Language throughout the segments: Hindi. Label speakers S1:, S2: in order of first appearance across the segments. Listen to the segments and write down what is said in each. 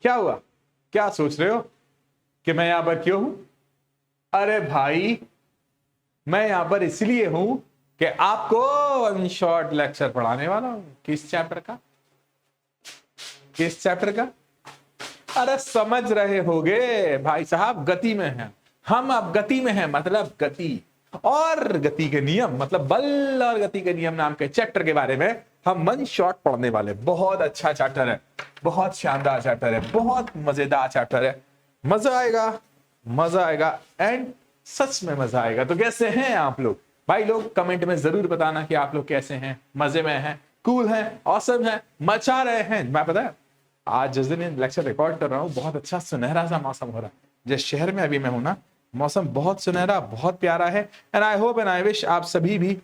S1: क्या हुआ? क्या सोच रहे हो कि मैं यहां पर क्यों हूं? अरे भाई, मैं यहां पर इसलिए हूं कि आपको वन शॉट लेक्चर पढ़ाने वाला हूं। किस चैप्टर का? किस चैप्टर का? अरे समझ रहे होगे भाई साहब, गति में है। हम अब गति में हैं, मतलब गति और गति के नियम, मतलब बल और गति के नियम नाम के चैप्टर के बारे में हम वन शॉट पढ़ने वाले। बहुत अच्छा चैप्टर है, बहुत शानदार चैप्टर है, बहुत मजेदार चैप्टर है। मजा आएगा, मजा आएगा एंड सच में मजा आएगा। तो कैसे हैं आप लोग भाई? लोग कमेंट में जरूर बताना कि आप लोग कैसे हैं, मजे में हैं, कूल हैं, ऑसम हैं, मचा रहे हैं। मैं पता है आज जिस दिन लेक्चर रिकॉर्ड कर रहा हूँ, बहुत अच्छा सुनहरा सा मौसम हो रहा है। जिस शहर में अभी मैं हूं ना, मौसम बहुत सुनहरा, बहुत प्यारा है। And I hope and I wish आप सभी भी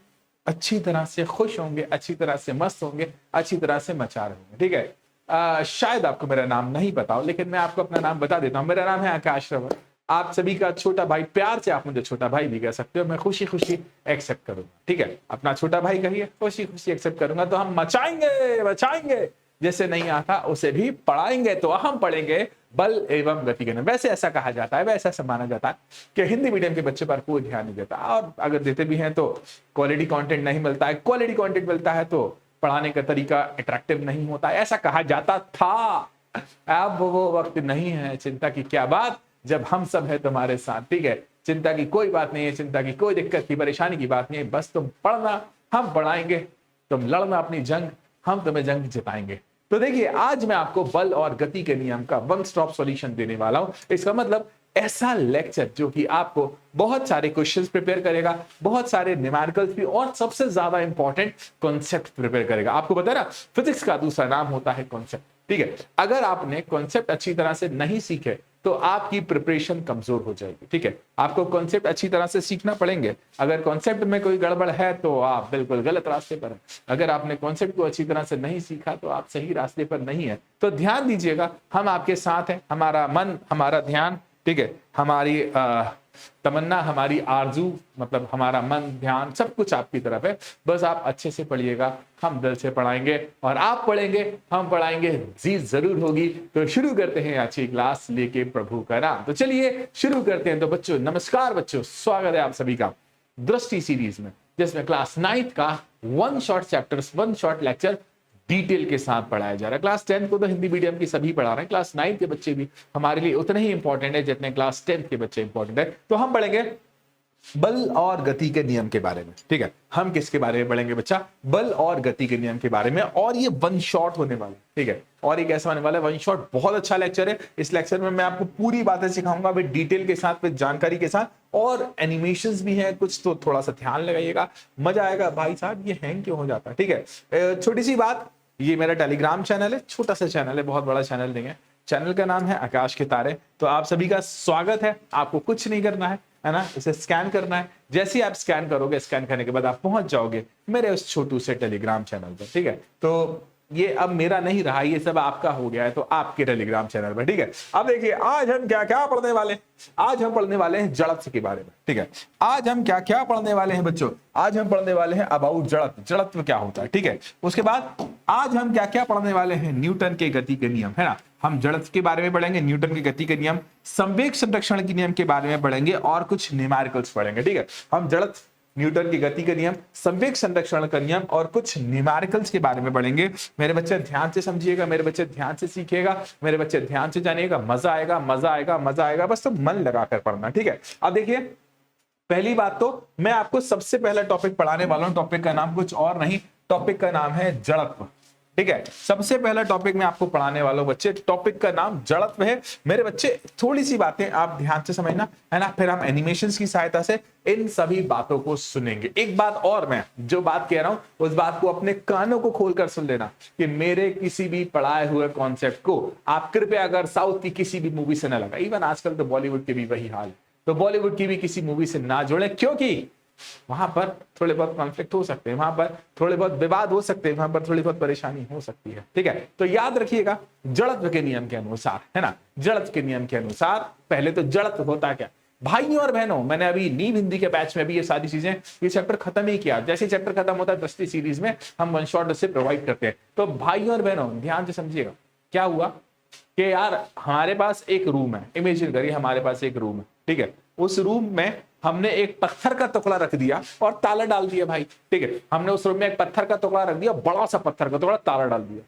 S1: अच्छी तरह से खुश होंगे, अच्छी तरह से मस्त होंगे, अच्छी तरह से मचा रहे होंगे। ठीक है, शायद आपको मेरा नाम नहीं पता हो, लेकिन मैं आपको अपना नाम बता देता हूँ। मेरा नाम है आकाश रावत, आप सभी का छोटा भाई। प्यार से आप मुझे छोटा भाई भी कह सकते हो, मैं खुशी खुशी एक्सेप्ट करूंगा। ठीक है, अपना छोटा भाई कहिए, खुशी खुशी एक्सेप्ट करूंगा। तो हम मचाएंगे, मचाएंगे, जैसे नहीं आता उसे भी पढ़ाएंगे। तो हम पढ़ेंगे बल एवं गति के नियम। वैसे ऐसा कहा जाता है, वैसे ऐसा माना जाता है कि हिंदी मीडियम के बच्चे पर कोई ध्यान नहीं देता, और अगर देते भी हैं तो क्वालिटी कंटेंट नहीं मिलता है। क्वालिटी कंटेंट मिलता है तो पढ़ाने का तरीका अट्रैक्टिव नहीं होता, ऐसा कहा जाता था। अब वो वक्त नहीं है, चिंता की क्या बात, जब हम सब है तुम्हारे साथ। ठीक है, चिंता की कोई बात नहीं है, चिंता की कोई दिक्कत की परेशानी की बात नहीं है। बस तुम पढ़ना, हम पढ़ाएंगे, तुम लड़ना अपनी जंग, हम तुम्हें जंग जिताएंगे। तो देखिए, आज मैं आपको बल और गति के नियम का वन स्टॉप सॉल्यूशन देने वाला हूं। इसका मतलब ऐसा लेक्चर जो कि आपको बहुत सारे क्वेश्चंस प्रिपेयर करेगा, बहुत सारे न्यूमेरिकल्स भी, और सबसे ज्यादा इंपॉर्टेंट कॉन्सेप्ट प्रिपेयर करेगा। आपको पता है ना, फिजिक्स का दूसरा नाम होता है कॉन्सेप्ट। ठीक है, अगर आपने कॉन्सेप्ट अच्छी तरह से नहीं सीखे तो आपकी प्रिपरेशन कमजोर हो जाएगी। ठीक है, आपको कॉन्सेप्ट अच्छी तरह से सीखना पड़ेंगे। अगर कॉन्सेप्ट में कोई गड़बड़ है तो आप बिल्कुल गलत रास्ते पर हैं। अगर आपने कॉन्सेप्ट को अच्छी तरह से नहीं सीखा तो आप सही रास्ते पर नहीं है। तो ध्यान दीजिएगा, हम आपके साथ हैं। हमारा मन, हमारा ध्यान, ठीक है, हमारी तमन्ना, हमारी आरजू, मतलब हमारा मन, ध्यान, सब कुछ आपकी तरफ है। बस आप अच्छे से पढ़िएगा, हम दिल से पढ़ाएंगे, और आप पढ़ेंगे, हम पढ़ाएंगे, जीत जरूर होगी। तो शुरू करते हैं अच्छी क्लास लेके प्रभु का नाम। तो चलिए शुरू करते हैं। तो बच्चों नमस्कार, बच्चों स्वागत है आप सभी का दृष्टि सीरीज में, जिसमें क्लास 9th का one shot chapters, one shot lecture detail के साथ पढ़ाया जा रहा है। क्लास 10 को तो हिंदी मीडियम की सभी पढ़ा रहे हैं, क्लास 9 के बच्चे भी हमारे लिए उतने ही इंपॉर्टेंट है जितने क्लास 10 के बच्चे इंपॉर्टेंट है। तो हम पढ़ेंगे बल और गति के नियम के बारे में। ठीक है, हम किसके बारे में पढ़ेंगे बच्चा? बल और गति के नियम के बारे में, और ये वन शॉट होने वाला है। ठीक है, और ये कैसा होने वाला है? One shot. बहुत अच्छा लेक्चर है। इस लेक्चर में मैं आपको पूरी बातें सिखाऊंगा विद डिटेल के साथ, विद जानकारी के साथ, और एनिमेशंस भी हैं कुछ, तो थोड़ा सा ध्यान लगाइएगा, मजा आएगा। भाई साहब ये हैंग क्यों हो जाता है? ठीक है, छोटी सी बात, ये मेरा टेलीग्राम चैनल है, छोटा सा चैनल है, बहुत बड़ा चैनल नहीं है। चैनल का नाम है आकाश के तारे। तो आप सभी का स्वागत है। आपको कुछ नहीं करना है ना, इसे स्कैन करना है। जैसे ही आप स्कैन करोगे, स्कैन करने के बाद आप पहुंच जाओगे मेरे उस छोटू से टेलीग्राम चैनल पर। ठीक है, तो ये अब मेरा नहीं रहा, ये सब आपका हो गया है, तो आपके टेलीग्राम चैनल पर। ठीक है, अब देखिए आज हम क्या क्या पढ़ने वाले हैं। आज हम पढ़ने वाले हैं जड़त्व के बारे में। ठीक है, आज हम क्या क्या पढ़ने वाले हैं बच्चों? आज हम पढ़ने वाले हैं अबाउट जड़त्व, जड़त्व क्या होता है। ठीक है, उसके बाद आज हम क्या क्या पढ़ने वाले हैं? न्यूटन के गति के नियम, है ना। हम जड़त्व के बारे में पढ़ेंगे, न्यूटन के गति के नियम, संवेग संरक्षण के नियम के बारे में पढ़ेंगे, और कुछ न्यूमेरिकल्स पढ़ेंगे। ठीक है, हम जड़त्व, न्यूटन की गति का नियम, संवेग संरक्षण का नियम, और कुछ न्यूमेरिकल्स के बारे में पढ़ेंगे। मेरे बच्चे ध्यान से समझिएगा, मेरे बच्चे ध्यान से सीखिएगा, मेरे बच्चे ध्यान से जानिएगा। मजा आएगा, मजा आएगा, मजा आएगा। बस तो मन लगाकर पढ़ना। ठीक है, अब देखिए, पहली बात तो मैं आपको सबसे पहला टॉपिक पढ़ाने वाला हूं। टॉपिक का नाम कुछ और नहीं, टॉपिक का नाम है जड़त्व। ठीक है, सबसे पहला टॉपिक मैं आपको पढ़ाने वाला हूं बच्चे, टॉपिक का नाम जड़त्व है। मेरे बच्चे थोड़ी सी बातें आप ध्यान से समझना, है ना, फिर हम एनिमेशंस की सहायता से इन सभी बातों को सुनेंगे। एक बात और, मैं जो बात कह रहा हूं उस बात को अपने कानों को खोलकर सुन लेना, कि मेरे किसी भी पढ़ाए हुए कॉन्सेप्ट को आप कृपया अगर साउथ की किसी भी मूवी से न लगा, इवन आजकल तो बॉलीवुड के भी वही हाल है, तो बॉलीवुड की भी किसी मूवी से ना जोड़े, क्योंकि वहां पर थोड़े बहुत कॉन्फ्लिक्ट हो सकते हैं, वहां पर थोड़े बहुत विवाद हो सकते हैं, वहां पर थोड़ी बहुत परेशानी हो सकती है। ठीक है, तो याद रखिएगा जड़त्व के नियम के अनुसार, है ना, जड़त्व के नियम के अनुसार पहले तो जड़त्व होता क्या? भाइयों और बहनों, मैंने अभी नीव हिंदी के बैच में भी ये सारी चीजें, ये चैप्टर खत्म ही किया। जैसे चैप्टर खत्म होता है दृष्टि सीरीज में हम वन शॉट से प्रोवाइड करते हैं। तो भाइयों और बहनों ध्यान से समझिएगा, क्या हुआ कि यार हमारे पास एक रूम है, इमेजिन करिए हमारे पास एक रूम है, ठीक है, उस रूम में हमने एक पत्थर का टुकड़ा रख दिया और ताला डाल दिया भाई, ठीक है, हमने उस रूम में एक पत्थर का टुकड़ा रख दिया, बड़ा सा पत्थर का टुकड़ा, ताला डाल दिया।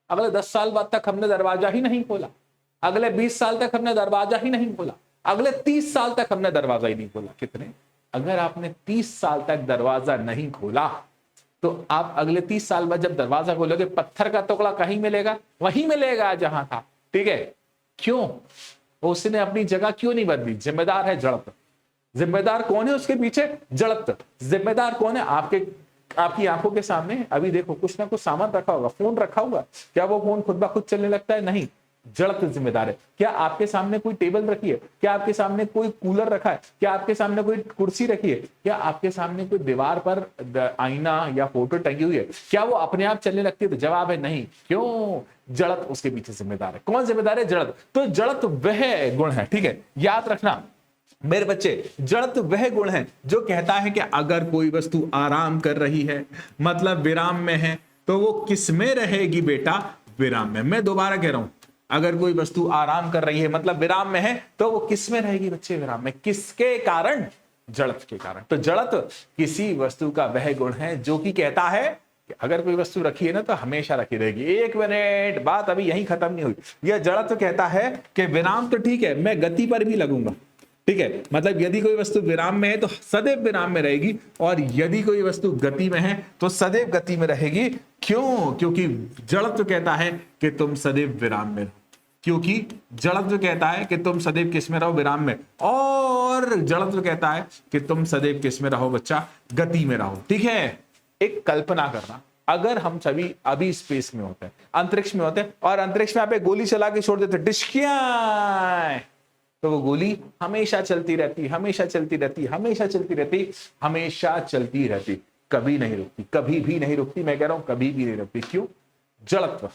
S1: अगले 10 साल बाद तक हमने दरवाजा ही नहीं खोला, अगले 20 साल तक हमने दरवाजा ही नहीं खोला, अगले 30 साल तक हमने दरवाजा ही नहीं खोला। कितने? अगर आपने 30 साल तक दरवाजा नहीं खोला तो आप अगले 30 साल बाद जब दरवाजा खोलोगे, पत्थर का टुकड़ा कहीं मिलेगा? वहीं मिलेगा जहां था, ठीक है। क्यों? उसने अपनी जगह क्यों नहीं बदली? जिम्मेदार है जड़त्व। जिम्मेदार कौन है उसके पीछे? जड़त्व। जिम्मेदार कौन है? आपकी आंखों के सामने अभी देखो कुछ ना कुछ सामान रखा होगा, फोन रखा होगा, क्या वो फोन खुद ब खुद चलने लगता है? नहीं, जड़त्व जिम्मेदार है। क्या आपके सामने कोई टेबल रखी है? क्या आपके सामने कोई कूलर रखा है? क्या आपके सामने कोई कुर्सी रखी है? क्या आपके सामने कोई दीवार पर आईना या फोटो टंगी हुई है? क्या वो अपने आप चलने लगती है? तो जवाब है नहीं। क्यों? जड़त्व उसके पीछे जिम्मेदार है। कौन जिम्मेदार है? जड़त्व। तो जड़त्व वह गुण है, ठीक है, याद रखना मेरे बच्चे, जड़त्व वह गुण है जो कहता है कि अगर कोई वस्तु आराम कर रही है, मतलब विराम में है, तो वो किस में रहेगी बेटा? विराम में। मैं दोबारा कह रहा हूं, अगर कोई वस्तु आराम कर रही है मतलब विराम में है, तो वो किस में रहेगी बच्चे? विराम में। किसके कारण? जड़त्व के कारण। तो जड़त्व किसी वस्तु का वह गुण है जो कि कहता है कि अगर कोई वस्तु रखी है ना तो हमेशा रखी रहेगी। एक मिनट, बात अभी यहीं खत्म नहीं हुई। यह जड़त्व कहता है कि विराम तो ठीक है, मैं गति पर भी लगूंगा, ठीक है, मतलब यदि कोई वस्तु विराम में है तो सदैव विराम में रहेगी, और यदि कोई वस्तु गति में है तो सदैव गति में रहेगी। क्यों? क्योंकि जड़त्व कहता है कि तुम सदैव विराम में रहो। क्योंकि जड़त्व कहता है कि तुम सदैव किस में रहो? विराम में। और जड़त्व कहता है कि तुम सदैव किस में रहो बच्चा? गति में रहो, ठीक है। एक कल्पना करना, अगर हम सभी अभी स्पेस में होते हैं, अंतरिक्ष में होते हैं, और अंतरिक्ष में आप एक गोली चला के छोड़ देते, डिशकियां, तो वो गोली हमेशा चलती रहती, हमेशा चलती रहती, हमेशा चलती रहती, हमेशा चलती रहती, कभी नहीं रुकती, कभी भी नहीं रुकती। मैं कह रहा हूं कभी भी नहीं रुकती। क्यों? जड़त्व।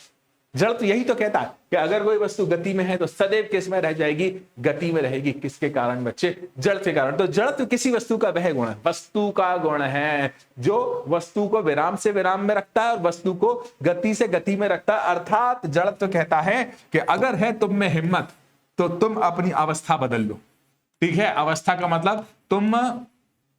S1: जड़त्व यही तो कहता है कि अगर कोई वस्तु गति में है तो सदैव किस में रह जाएगी? गति में रहेगी। किसके कारण बच्चे? जड़ के कारण। तो जड़त्व किसी वस्तु का वह गुण है, वस्तु का गुण है जो वस्तु को विराम से विराम में रखता है और वस्तु को गति से गति में रखता है। अर्थात जड़त्व कहता है कि अगर है तुम में हिम्मत तो तुम अपनी अवस्था बदल लो, ठीक है। अवस्था का मतलब तुम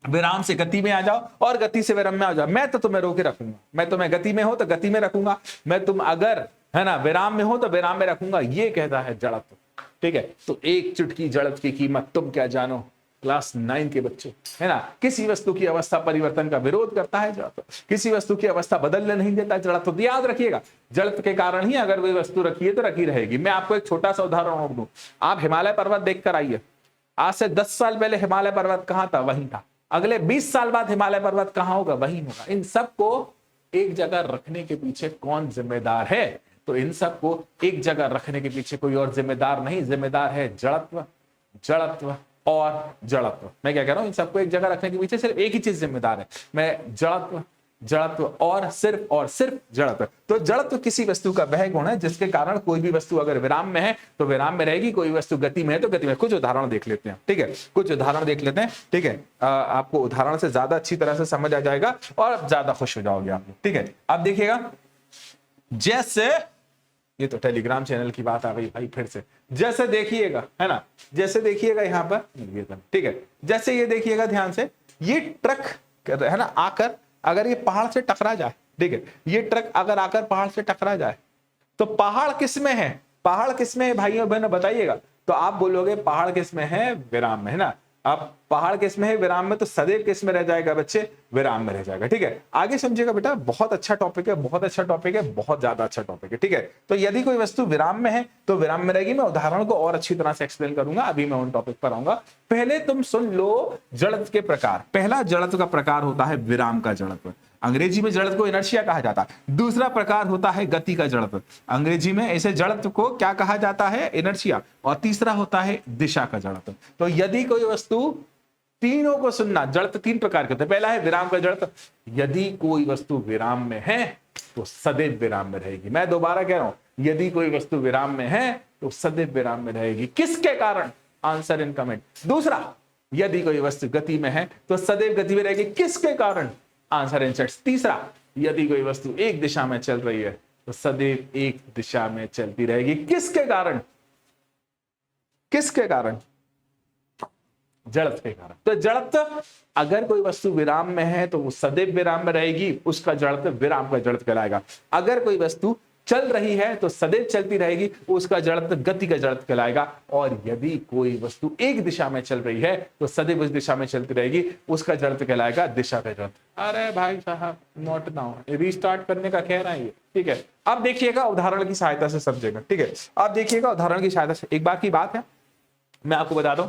S1: विराम से गति में आ जाओ और गति से विराम में आ जाओ। मैं तो तुम्हें रोके रखूंगा, मैं तुम्हें गति में हो तो गति में रखूंगा, मैं तुम अगर है ना विराम में हो तो विराम में रखूंगा। ये कहता है जड़त्व, ठीक है। तो एक चुटकी जड़त्व की कीमत तुम क्या जानो? क्लास 9 के बच्चे, है ना। किसी वस्तु की अवस्था परिवर्तन का विरोध करता है जड़त्व, किसी वस्तु की अवस्था बदलने नहीं देता जड़त्व। तो याद रखिएगा, जड़त्व के कारण ही अगर कोई वस्तु रखी है तो रखी रहेगी। मैं आपको एक छोटा सा उदाहरण और दूं। आप हिमालय पर्वत देख कर आइए। आज से 10 साल पहले हिमालय पर्वत कहां था? वहीं था। अगले 20 साल बाद हिमालय पर्वत कहां होगा? वहीं होगा। इन सबको एक जगह रखने के पीछे कौन जिम्मेदार है? तो इन सबको एक जगह रखने के पीछे कोई और जिम्मेदार नहीं, जिम्मेदार है जड़त्व, जड़त्व और जड़त्व। मैं क्या कह रहा हूं? इन सबको एक जगह रखने के पीछे सिर्फ एक ही चीज जिम्मेदार है, मैं जड़त्व, जड़त्व और सिर्फ जड़त्व। तो जड़त्व किसी वस्तु का वह गुण है जिसके कारण कोई भी वस्तु अगर विराम में है तो विराम में रहेगी, कोई वस्तु गति में है तो गति में। कुछ उदाहरण देख लेते हैं, ठीक है, कुछ उदाहरण देख लेते हैं, ठीक है। आपको उदाहरण से ज्यादा अच्छी तरह से समझ आ जाएगा और ज्यादा खुश हो जाओगे आप, ठीक है। अब देखिएगा, जैसे ये तो टेलीग्राम चैनल की बात आ गई भाई फिर से। जैसे देखिएगा, है ना, जैसे देखिएगा यहाँ पर, ठीक है, जैसे ये देखिएगा ध्यान से, ये ट्रक है ना आकर अगर ये पहाड़ से टकरा जाए, ठीक है, ये ट्रक अगर आकर पहाड़ से टकरा जाए तो पहाड़ किस में है? पहाड़ किस में है भाइयों बहनों बताइएगा। तो आप बोलोगे पहाड़ किस में है? विराम में, है ना। अब पहाड़ किस में है? विराम में। तो सदैव किस में रह जाएगा बच्चे? विराम में रह जाएगा, ठीक है। आगे समझिएगा बेटा, बहुत अच्छा टॉपिक है, बहुत अच्छा टॉपिक है, बहुत ज्यादा अच्छा टॉपिक है, ठीक है। तो यदि कोई वस्तु विराम में है तो विराम में रहेगी। मैं उदाहरण को और अच्छी तरह से एक्सप्लेन करूंगा, अभी मैं उन टॉपिक पर आऊंगा। पहले तुम सुन लो जड़त्व के प्रकार। पहला जड़त्व का प्रकार होता है विराम का जड़त्व, अंग्रेजी में जड़त्व को इनर्शिया कहा जाता है। दूसरा प्रकार होता है गति का जड़त्व, अंग्रेजी में ऐसे जड़त्व को क्या कहा जाता है? इनर्शिया। और तीसरा होता है दिशा का जड़त्व। तो यदि कोई वस्तु, तीनों को सुनना, जड़त्व 3 प्रकार के होते हैं। पहला है विराम का जड़त्व, यदि कोई वस्तु विराम में है तो सदैव विराम में रहेगी। मैं दोबारा कह रहा हूं, यदि कोई वस्तु विराम में है तो सदैव विराम में रहेगी। किसके कारण? Answer in comment. दूसरा, यदि कोई वस्तु गति में है तो सदैव गति में रहेगी। किसके कारण? Answer in chats. तीसरा, यदि कोई वस्तु एक दिशा में चल रही है तो सदैव एक दिशा में चलती रहेगी। किसके कारण? किसके कारण? जड़त्व के कारण। तो जड़त्व, अगर कोई वस्तु विराम में है तो वो सदैव विराम में रहेगी, उसका जड़त्व विराम का जड़त्व कहलाएगा। अगर कोई वस्तु चल रही है तो सदैव चलती रहेगी, उसका जड़त्व गति का जड़त्व कहलाएगा। और यदि कोई वस्तु एक दिशा में चल रही है तो सदैव उस दिशा में चलती रहेगी, उसका जड़त्व कहलाएगा दिशा का जड़त्व। अरे भाई साहब नोट डाउन, रिस्टार्ट करने का कह रहा है ये, ठीक है। अब देखिएगा उदाहरण की सहायता से समझेगा, ठीक है। अब देखिएगा उदाहरण की सहायता से। एक बार की बात है, मैं आपको बता दूं,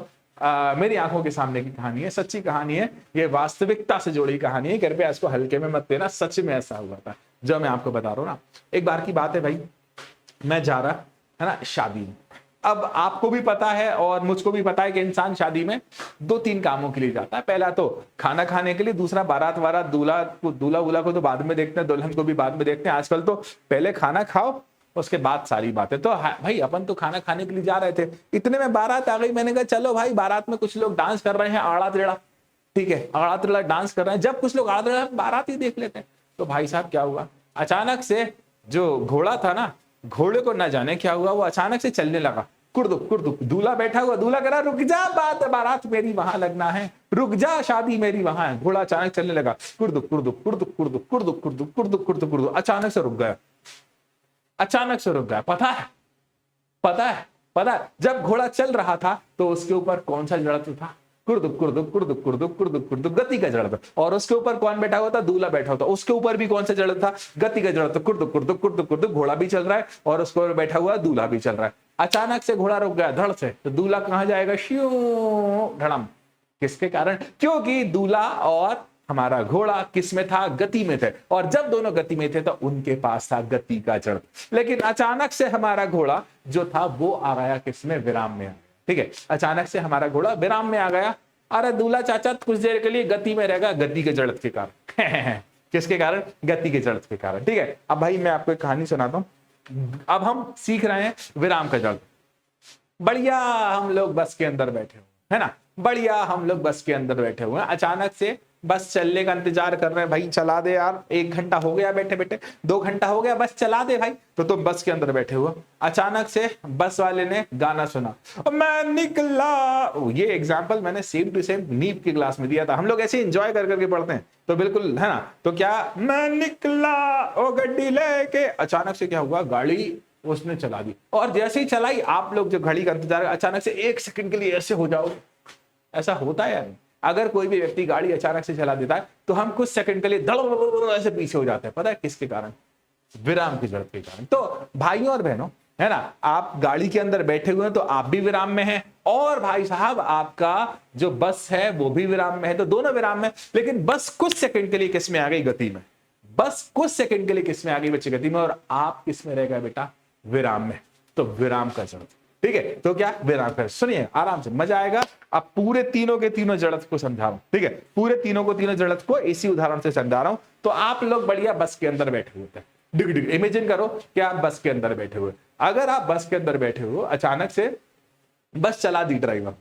S1: मेरी आंखों के सामने की कहानी है, सच्ची कहानी है, ये वास्तविकता से जुड़ी कहानी है। कृपया इसको हल्के में मत लेना, सच में ऐसा हुआ था जो मैं आपको बता रहा हूं ना। एक बार की बात है भाई, मैं जा रहा है ना शादी में। अब आपको भी पता है और मुझको भी पता है कि इंसान शादी में 2-3 कामों के लिए जाता है। पहला तो खाना खाने के लिए, दूसरा बारात वारात, दूल्हा को तो बाद में देखते हैं, दुल्हन को भी बाद में देखते हैं। आजकल तो पहले खाना खाओ उसके बाद सारी बातें। तो भाई अपन तो खाना खाने के लिए जा रहे थे, इतने में बारात आ गई। मैंने कहा चलो भाई, बारात में कुछ लोग डांस कर रहे हैं आड़ा टेढ़ा, ठीक है, आड़ा टेढ़ा डांस कर रहे हैं। जब कुछ लोग आड़ा टेढ़ा, बारात ही देख लेते हैं। तो भाई साहब क्या हुआ, अचानक से जो घोड़ा था ना, घोड़े को न जाने क्या हुआ, वो अचानक से चलने लगा, कुड़दुक कुड़दुक। दूल्हा बैठा हुआ, दूल्हा कह रहा रुक जा, बारात मेरी वहां लगना है, रुक जा, शादी मेरी वहां है। घोड़ा अचानक चलने लगा, कुड़दुक कुड़दुक कुड़दुक कुड़दुक कुड़दुक कुड़दुक कुड़दुक कुड़दुक कुड़दुक, अचानक से रुक गया, अचानक से रुक गया। पता है जब घोड़ा चल रहा था तो उसके ऊपर कौन सा जड़त्व था? कुड़दुक कुड़दुक कुड़दुक कुड़दुक कुड़दुक कुड़दुक, गति का जड़त्व। और उसके ऊपर कौन बैठा हुआ था? दूल्हा बैठा हुआ था। उसके ऊपर भी कौन सा जड़त्व था? गति का जड़त्व। कुड़दुक कुड़दुक कुड़दुक कुड़दुक, घोड़ा भी चल रहा है और उसके ऊपर बैठा हुआ दूल्हा भी चल रहा है। अचानक से घोड़ा रुक गया धड़ से, तो दूल्हा कहां जाएगा? श्यू धड़म। किसके कारण? क्योंकि दूल्हा और हमारा घोड़ा किस में था? गति में थे। और जब दोनों गति में थे तो उनके पास था गति का जड़त्व। लेकिन अचानक से हमारा घोड़ा जो था वो आ गया किसमें? विराम में। ठीक है, अचानक से हमारा घोड़ा विराम में आ गया। अरे दूल्हा चाचा कुछ देर के लिए गति में रहेगा, गति के जड़त्व के कारण। किसके कारण? गति के जड़त्व के कारण। ठीक है, अब भाई मैं आपको एक कहानी सुनाता हूं। अब हम सीख रहे हैं विराम का जड़त्व। बढ़िया, हम लोग बस के अंदर बैठे हुए है ना, बढ़िया हम लोग बस के अंदर बैठे हुए हैं। अचानक से बस चलने का इंतजार कर रहे हैं, भाई चला दे यार, 1 घंटा हो गया बैठे बैठे, 2 घंटा हो गया, बस चला दे भाई। तो तुम बस के अंदर बैठे हुए, अचानक से बस वाले ने गाना सुना, मैं निकला। ये एग्जाम्पल मैंने सेम टू सेम नीट की क्लास में दिया था। हम लोग ऐसे एंजॉय कर करके पढ़ते हैं, तो बिल्कुल है ना। तो क्या, मैं निकला ओ गड्डी लेके, अचानक से क्या हुआ? गाड़ी उसने चला दी। और जैसे ही चलाई, आप लोग जो घड़ी का इंतजार, अचानक से 1 सेकंड के लिए ऐसे हो जाओगे। ऐसा होता है यार, अगर कोई भी व्यक्ति गाड़ी अचानक से चला देता है तो हम कुछ सेकंड के लिए धड़ ऐसे पीछे हो जाते हैं। पता है किसके कारण? विराम की जड़त्व के कारण। तो भाइयों और बहनों है ना, आप गाड़ी के अंदर बैठे हुए हैं तो आप भी विराम में हैं, और भाई साहब आपका जो बस है वो भी विराम में है, तो दोनों विराम में। लेकिन बस कुछ सेकंड के लिए किस में आ गई? गति में। बस कुछ सेकंड के लिए किस में आ गई बच्चे? गति में। और आप किस में रह गए बेटा? विराम में। तो विराम का जड़त्व। ठीक है, तो क्या? विराम कर। सुनिए आराम से, मजा आएगा। अब पूरे तीनों के तीनों जड़त्व को समझा रहा हूं, ठीक है, पूरे तीनों जड़त्व को इसी उदाहरण से समझा रहा हूं। तो आप लोग बढ़िया बस के अंदर बैठे हुए थे, डिग डिग, इमेजिन करो कि आप बस के अंदर बैठे हुए। अगर आप बस के अंदर बैठे हो, अचानक से बस चला दी ड्राइवर,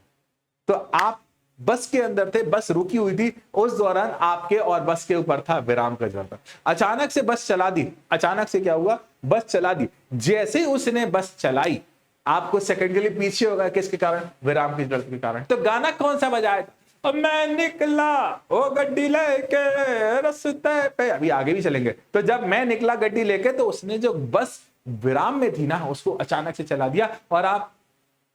S1: तो आप बस के अंदर थे, बस रुकी हुई थी, उस दौरान आपके और बस के ऊपर था विराम का जड़त्व। अचानक से बस चला दी, अचानक से क्या हुआ? बस चला दी। जैसे उसने बस चलाई, आपको सेकंड के लिए पीछे होगा, किसके कारण? विराम की जड़त्व के कारण। तो गाना कौन सा बजाया? मैं निकला ओ गड्डी लेके रस्ते पे, अभी आगे भी चलेंगे। तो जब मैं निकला गड्डी लेके, तो उसने जो बस विराम में थी ना, उसको अचानक से चला दिया और आप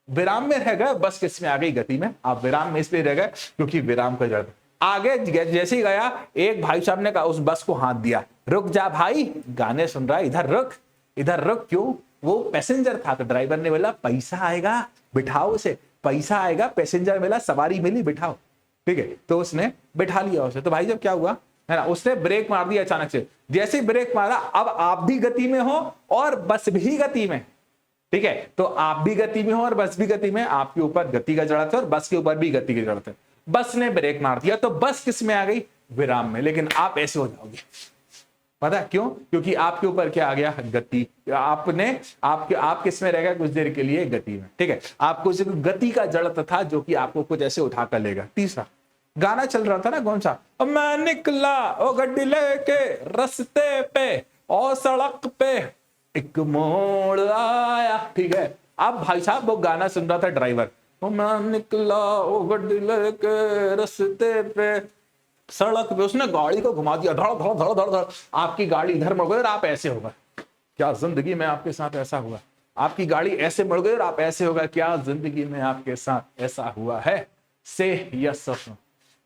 S1: विराम में रह गए। बस किस में आ गई? गति में। आप विराम में इसलिए रह गए क्योंकि विराम का जड़त्व। आगे जैसे ही गया, एक भाई साहब ने कहा, उस बस को हाथ दिया, रुक जा भाई, गाने सुन रहा है, इधर रुक, इधर रुक। क्यों? वो पैसेंजर था। तो ड्राइवर ने बोला, पैसा आएगा बिठाओ उसे, पैसा आएगा, पैसेंजर मिला, सवारी मिली, बिठाओ। ठीक है, तो उसने बिठा लिया उसे। तो भाई जब क्या हुआ है ना, उसने ब्रेक मार दिया अचानक से। जैसे ब्रेक मारा, अब आप भी गति में हो और बस भी गति में। ठीक है, तो आप भी गति में हो और बस भी गति में। आपके ऊपर गति का जड़त्व है और बस के ऊपर भी गति का जड़त्व है। बस ने ब्रेक मार दिया तो बस किस में आ गई? विराम में। लेकिन आप ऐसे हो जाओगे, पता है क्यों? क्योंकि आपके ऊपर क्या आ गया? गति। आप किस में रह गए? कुछ देर के लिए गति में। ठीक है, आपको गति का जड़त्व था जो कि आपको कुछ ऐसे उठा कर लेगा। तीसरा गाना चल रहा था ना, कौन सा? मैं निकला ओ गड्डी लेके रस्ते पे और सड़क पे, एक मोड़ आया, ठीक है। अब भाई साहब वो गाना सुन रहा था ड्राइवर, तो मैं निकला ओ गड्डी लेके रस्ते पे, सड़क पे उसने गाड़ी को घुमा दिया, धड़ धड़ धड़ धड़ धड़, आपकी गाड़ी इधर मुड़ गई और आप ऐसे होगा। क्या जिंदगी में आपके साथ ऐसा हुआ? आपकी गाड़ी ऐसे मुड़ गई और आप ऐसे होगा। क्या जिंदगी में आपके साथ ऐसा हुआ है? से यस और नो।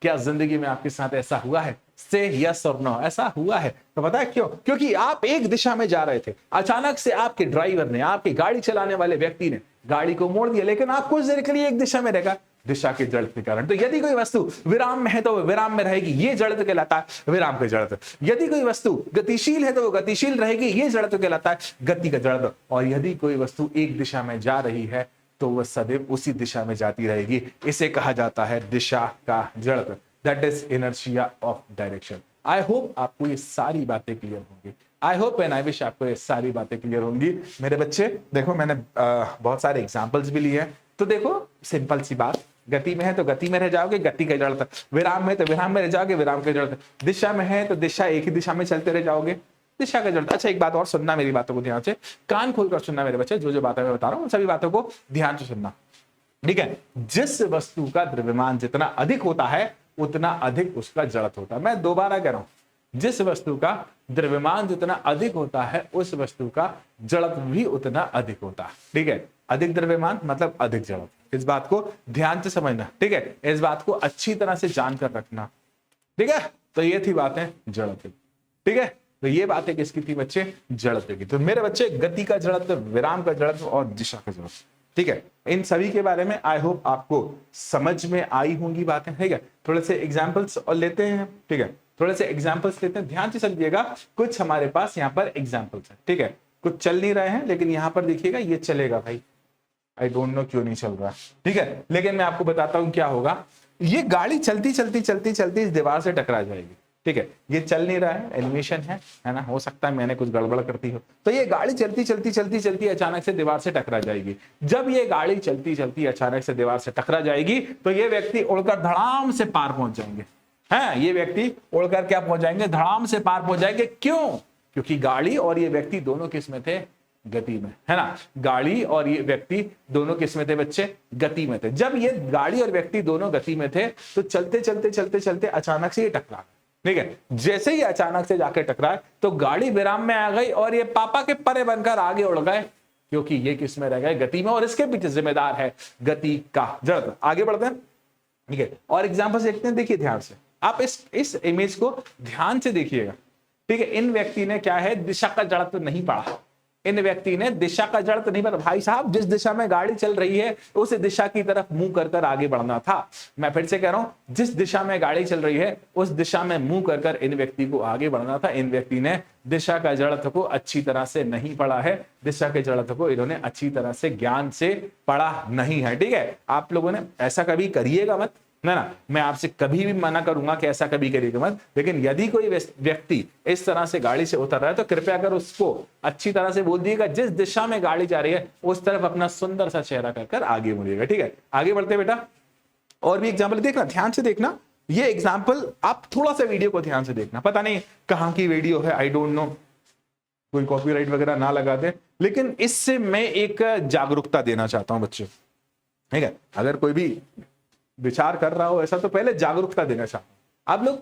S1: क्या जिंदगी में आपके साथ ऐसा हुआ है? से यस और नो। ऐसा हुआ है। तो पता है क्यों? क्योंकि आप एक दिशा में जा रहे थे, अचानक से आपके ड्राइवर ने, आपकी गाड़ी चलाने वाले व्यक्ति ने गाड़ी को मोड़ दिया, लेकिन आप कुछ देर के लिए एक दिशा में रहेगा, दिशा के जड़त्व के कारण। तो यदि कोई वस्तु विराम में है तो वो विराम में रहेगी, ये जड़त्व कहलाता है विराम का जड़त्व। यदि कोई वस्तु गतिशील है तो वो गतिशील रहेगी, ये जड़त्व कहलाता है गति का जड़त्व। और यदि कोई वस्तु एक दिशा में जा रही है तो वह सदैव उसी दिशा में जाती रहेगी। इसे कहा जाता है दिशा का जड़त्व, that is inertia of direction. I hope आपको ये सारी बातें क्लियर होंगी। I hope and I wish आपको ये सारी बातें क्लियर होंगी मेरे बच्चे। देखो मैंने बहुत सारे एग्जांपल्स भी लिए हैं, तो देखो सिंपल सी बात, गति में है तो गति में रह जाओगे, गति का जड़त्व। विराम में तो विराम में रह जाओगे, विराम का जड़त्व। दिशा में है तो दिशा एक ही दिशा में चलते रह जाओगे, दिशा का जड़त्व। अच्छा एक बात और सुनना, मेरी बातों को ध्यान से, कान खोलकर सुनना मेरे बच्चे, जो जो बातें मैं बता रहा हूँ उन सभी बातों को ध्यान से सुनना, ठीक है। जिस वस्तु का द्रव्यमान जितना अधिक होता है उतना अधिक उसका जड़त्व होता है। मैं दोबारा कह रहा हूं, जिस वस्तु का द्रव्यमान जितना अधिक होता है उस वस्तु का जड़त्व भी उतना अधिक होता है, ठीक है। अधिक द्रव्यमान मतलब अधिक जड़त्व। इस बात को ध्यान से समझना, ठीक है। इस बात को अच्छी तरह से जानकर रखना, ठीक है। तो ये थी बातें जड़त्व, ठीक है। तो ये बातें किसकी थी बच्चे? जड़त्व की। तो मेरे बच्चे गति का जड़त्व, विराम का जड़त्व और दिशा का जड़त्व, ठीक है। इन सभी के बारे में आई होप आपको समझ में आई होंगी बातें, ठीक है। थोड़े से एग्जांपल्स और लेते हैं, ठीक है। थोड़े से एग्जांपल्स लेते हैं, ध्यान से समझिएगा। कुछ हमारे पास यहाँ पर एग्जांपल्स है, ठीक है। कुछ चल नहीं रहे हैं लेकिन यहाँ पर देखिएगा ये चलेगा भाई। आई डोंट नो क्यों नहीं चल रहा, ठीक है। लेकिन मैं आपको बताता हूँ क्या होगा। ये गाड़ी चलती चलती चलती चलती इस दीवार से टकरा जाएगी, ठीक है। ये चल नहीं रहा है, एनिमेशन है ना, हो सकता है मैंने कुछ गड़बड़ करती हो। तो ये गाड़ी चलती चलती चलती चलती अचानक से दीवार से टकरा जाएगी। जब ये गाड़ी चलती चलती अचानक से दीवार से टकरा जाएगी तो ये व्यक्ति उड़कर धड़ाम से पार पहुंच जाएंगे। हैं, ये व्यक्ति उड़कर क्या पहुंच जाएंगे? धड़ाम से पार पहुंच जाएंगे। क्यों? क्योंकि गाड़ी और ये व्यक्ति दोनों किस में थे? गति में, है ना। गाड़ी और ये व्यक्ति दोनों किस में थे बच्चे? गति में थे। जब ये गाड़ी और व्यक्ति दोनों गति में थे तो चलते चलते चलते चलते अचानक से ये टकरा, ठीक है। जैसे ही अचानक से जाकर टकराए तो गाड़ी विराम में आ गई और ये पापा के परे बनकर आगे उड़ गए, क्योंकि ये किस में रह गए? गति में। और इसके पीछे जिम्मेदार है गति का जड़त्व। आगे बढ़ते हैं, ठीक है। और एग्जांपल देखते हैं, देखिए ध्यान से, आप इस इमेज को ध्यान से देखिएगा, ठीक है। इन व्यक्ति ने क्या है? दिशा का जड़त्व नहीं पढ़ा। इन व्यक्ति ने दिशा का जड़त्व नहीं पता। भाई साहब जिस दिशा में गाड़ी चल रही है उस दिशा की तरफ मुंह कर कर आगे बढ़ना था। मैं फिर से कह रहा हूं, जिस दिशा में गाड़ी चल रही है उस दिशा में मुंह कर कर इन व्यक्ति को आगे बढ़ना था। इन व्यक्ति ने दिशा का जड़त्व को अच्छी तरह से नहीं पढ़ा है। दिशा के जड़त्व को इन्होंने अच्छी तरह से ज्ञान से पढ़ा नहीं है, ठीक है। आप लोगों ने ऐसा कभी करिएगा मत, ना। मैं आपसे कभी भी मना करूंगा कि ऐसा कभी करिएगा मत। लेकिन यदि कोई व्यक्ति इस तरह से गाड़ी से उतर रहा है तो कृपया कर उसको अच्छी तरह से बोल दिएगा, जिस दिशा में गाड़ी जा रही है उस तरफ अपना सुंदर सा चेहरा कर आगे मुड़िएगा, ठीक है। आगे बढ़ते बेटा, और भी एग्जाम्पल देखना, ध्यान से देखना। ये एग्जाम्पल आप थोड़ा सा वीडियो को ध्यान से देखना। पता नहीं कहाँ की वीडियो है, आई डोंट नो, कोई कॉपीराइट वगैरह ना लगा दे, लेकिन इससे मैं एक जागरूकता देना चाहता हूं बच्चे, ठीक है। अगर कोई भी विचार कर रहा हो ऐसा तो पहले जागरूकता देना चाहता हूं। आप लोग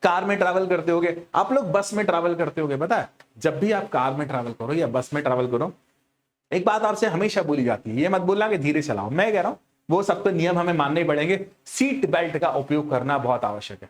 S1: कार में ट्रैवल करते होगे, आप लोग बस में ट्रैवल करते होगे। पता है, जब भी आप कार में ट्रैवल करो या बस में ट्रैवल करो, एक बात आपसे हमेशा बोली जाती है, ये मत बोलना कि धीरे चलाओ। मैं कह रहा हूं वो सब तो नियम हमें मानने पड़ेंगे। सीट बेल्ट का उपयोग करना बहुत आवश्यक है।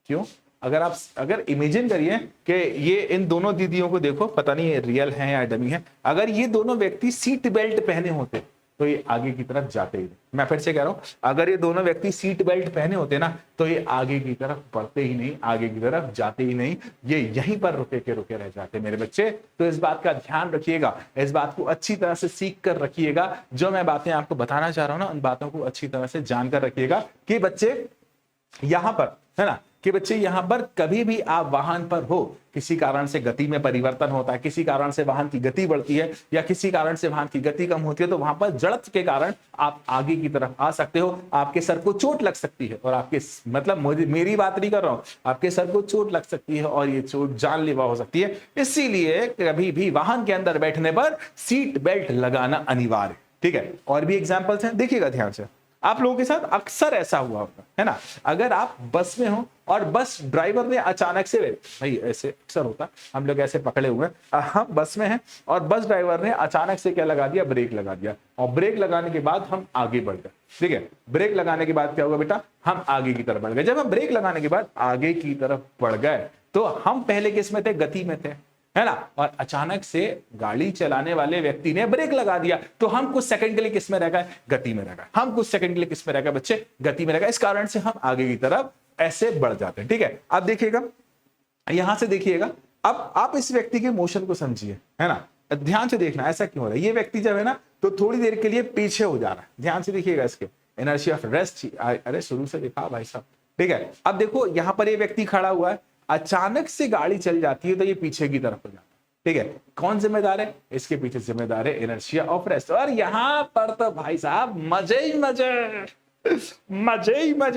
S1: क्यों? अगर इमेजिन करिए कि ये इन दोनों दीदियों को देखो, पता नहीं ये रियल है या डमी है, अगर ये दोनों व्यक्ति सीट बेल्ट पहने होते तो ये आगे की तरफ जाते ही नहीं। मैं फिर से कह रहा हूं, अगर ये दोनों व्यक्ति सीट बेल्ट पहने होते ना तो ये आगे की तरफ बढ़ते ही नहीं, आगे की तरफ जाते ही नहीं, ये यहीं पर रुके रह जाते मेरे बच्चे। तो इस बात का ध्यान रखिएगा, इस बात को अच्छी तरह से सीख कर रखिएगा। जो मैं बातें आपको बताना चाह रहा हूं ना, उन बातों को अच्छी तरह से जानकर रखिएगा कि बच्चे यहां पर, है ना, कि बच्चे यहां पर कभी भी आप वाहन पर हो, किसी कारण से गति में परिवर्तन होता है, किसी कारण से वाहन की गति बढ़ती है या किसी कारण से वाहन की गति कम होती है, तो वहां पर जड़त्व के कारण आप आगे की तरफ आ सकते हो, आपके सर को चोट लग सकती है और आपके मतलब मेरी बात नहीं कर रहा हूं, आपके सर को चोट लग सकती है और ये चोट जानलेवा हो सकती है। इसीलिए कभी भी वाहन के अंदर बैठने पर सीट बेल्ट लगाना अनिवार्य। ठीक है, और भी एग्जाम्पल्स हैं, देखिएगा ध्यान से। आप लोगों के साथ अक्सर ऐसा हुआ होगा, है ना, अगर आप बस में हो और बस ड्राइवर ने अचानक से, भाई ऐसे अक्सर होता, हम लोग ऐसे पकड़े हुए हैं, हम बस में हैं और बस ड्राइवर ने अचानक से क्या लगा दिया, ब्रेक लगा दिया, और ब्रेक लगाने के बाद हम आगे बढ़ गए। ठीक है, ब्रेक लगाने के बाद क्या होगा बेटा, हम आगे की तरफ बढ़ गए। जब हम ब्रेक लगाने के बाद आगे की तरफ बढ़ गए तो हम पहले किस में थे, गति में थे, है ना, और अचानक से गाड़ी चलाने वाले व्यक्ति ने ब्रेक लगा दिया तो हम कुछ सेकंड के लिए किस में रह गए, गति में रह गए। हम कुछ सेकंड के लिए किस में रह गए बच्चे, गति में रह गए। इस कारण से हम आगे की तरफ ऐसे बढ़ जाते हैं। ठीक है, अब देखिएगा, यहां से देखिएगा, अब आप इस व्यक्ति के मोशन को समझिए, है ना, ध्यान से देखना ऐसा क्यों हो रहा है। ये व्यक्ति जब है ना तो थोड़ी देर के लिए पीछे हो जा रहा है, ध्यान से देखिएगा इसके इनर्शिया ऑफ रेस्ट। अरे शुरू से देखा भाई साहब। ठीक है, अब देखो यहां पर ये व्यक्ति खड़ा हुआ है, अचानक से गाड़ी चल जाती है तो ये पीछे की तरफ हो जाता है। ठीक है, कौन जिम्मेदार है, इसके पीछे जिम्मेदार है इनर्शिया ऑफ रेस्ट। और यहां पर तो भाई साहब मजे ही मजे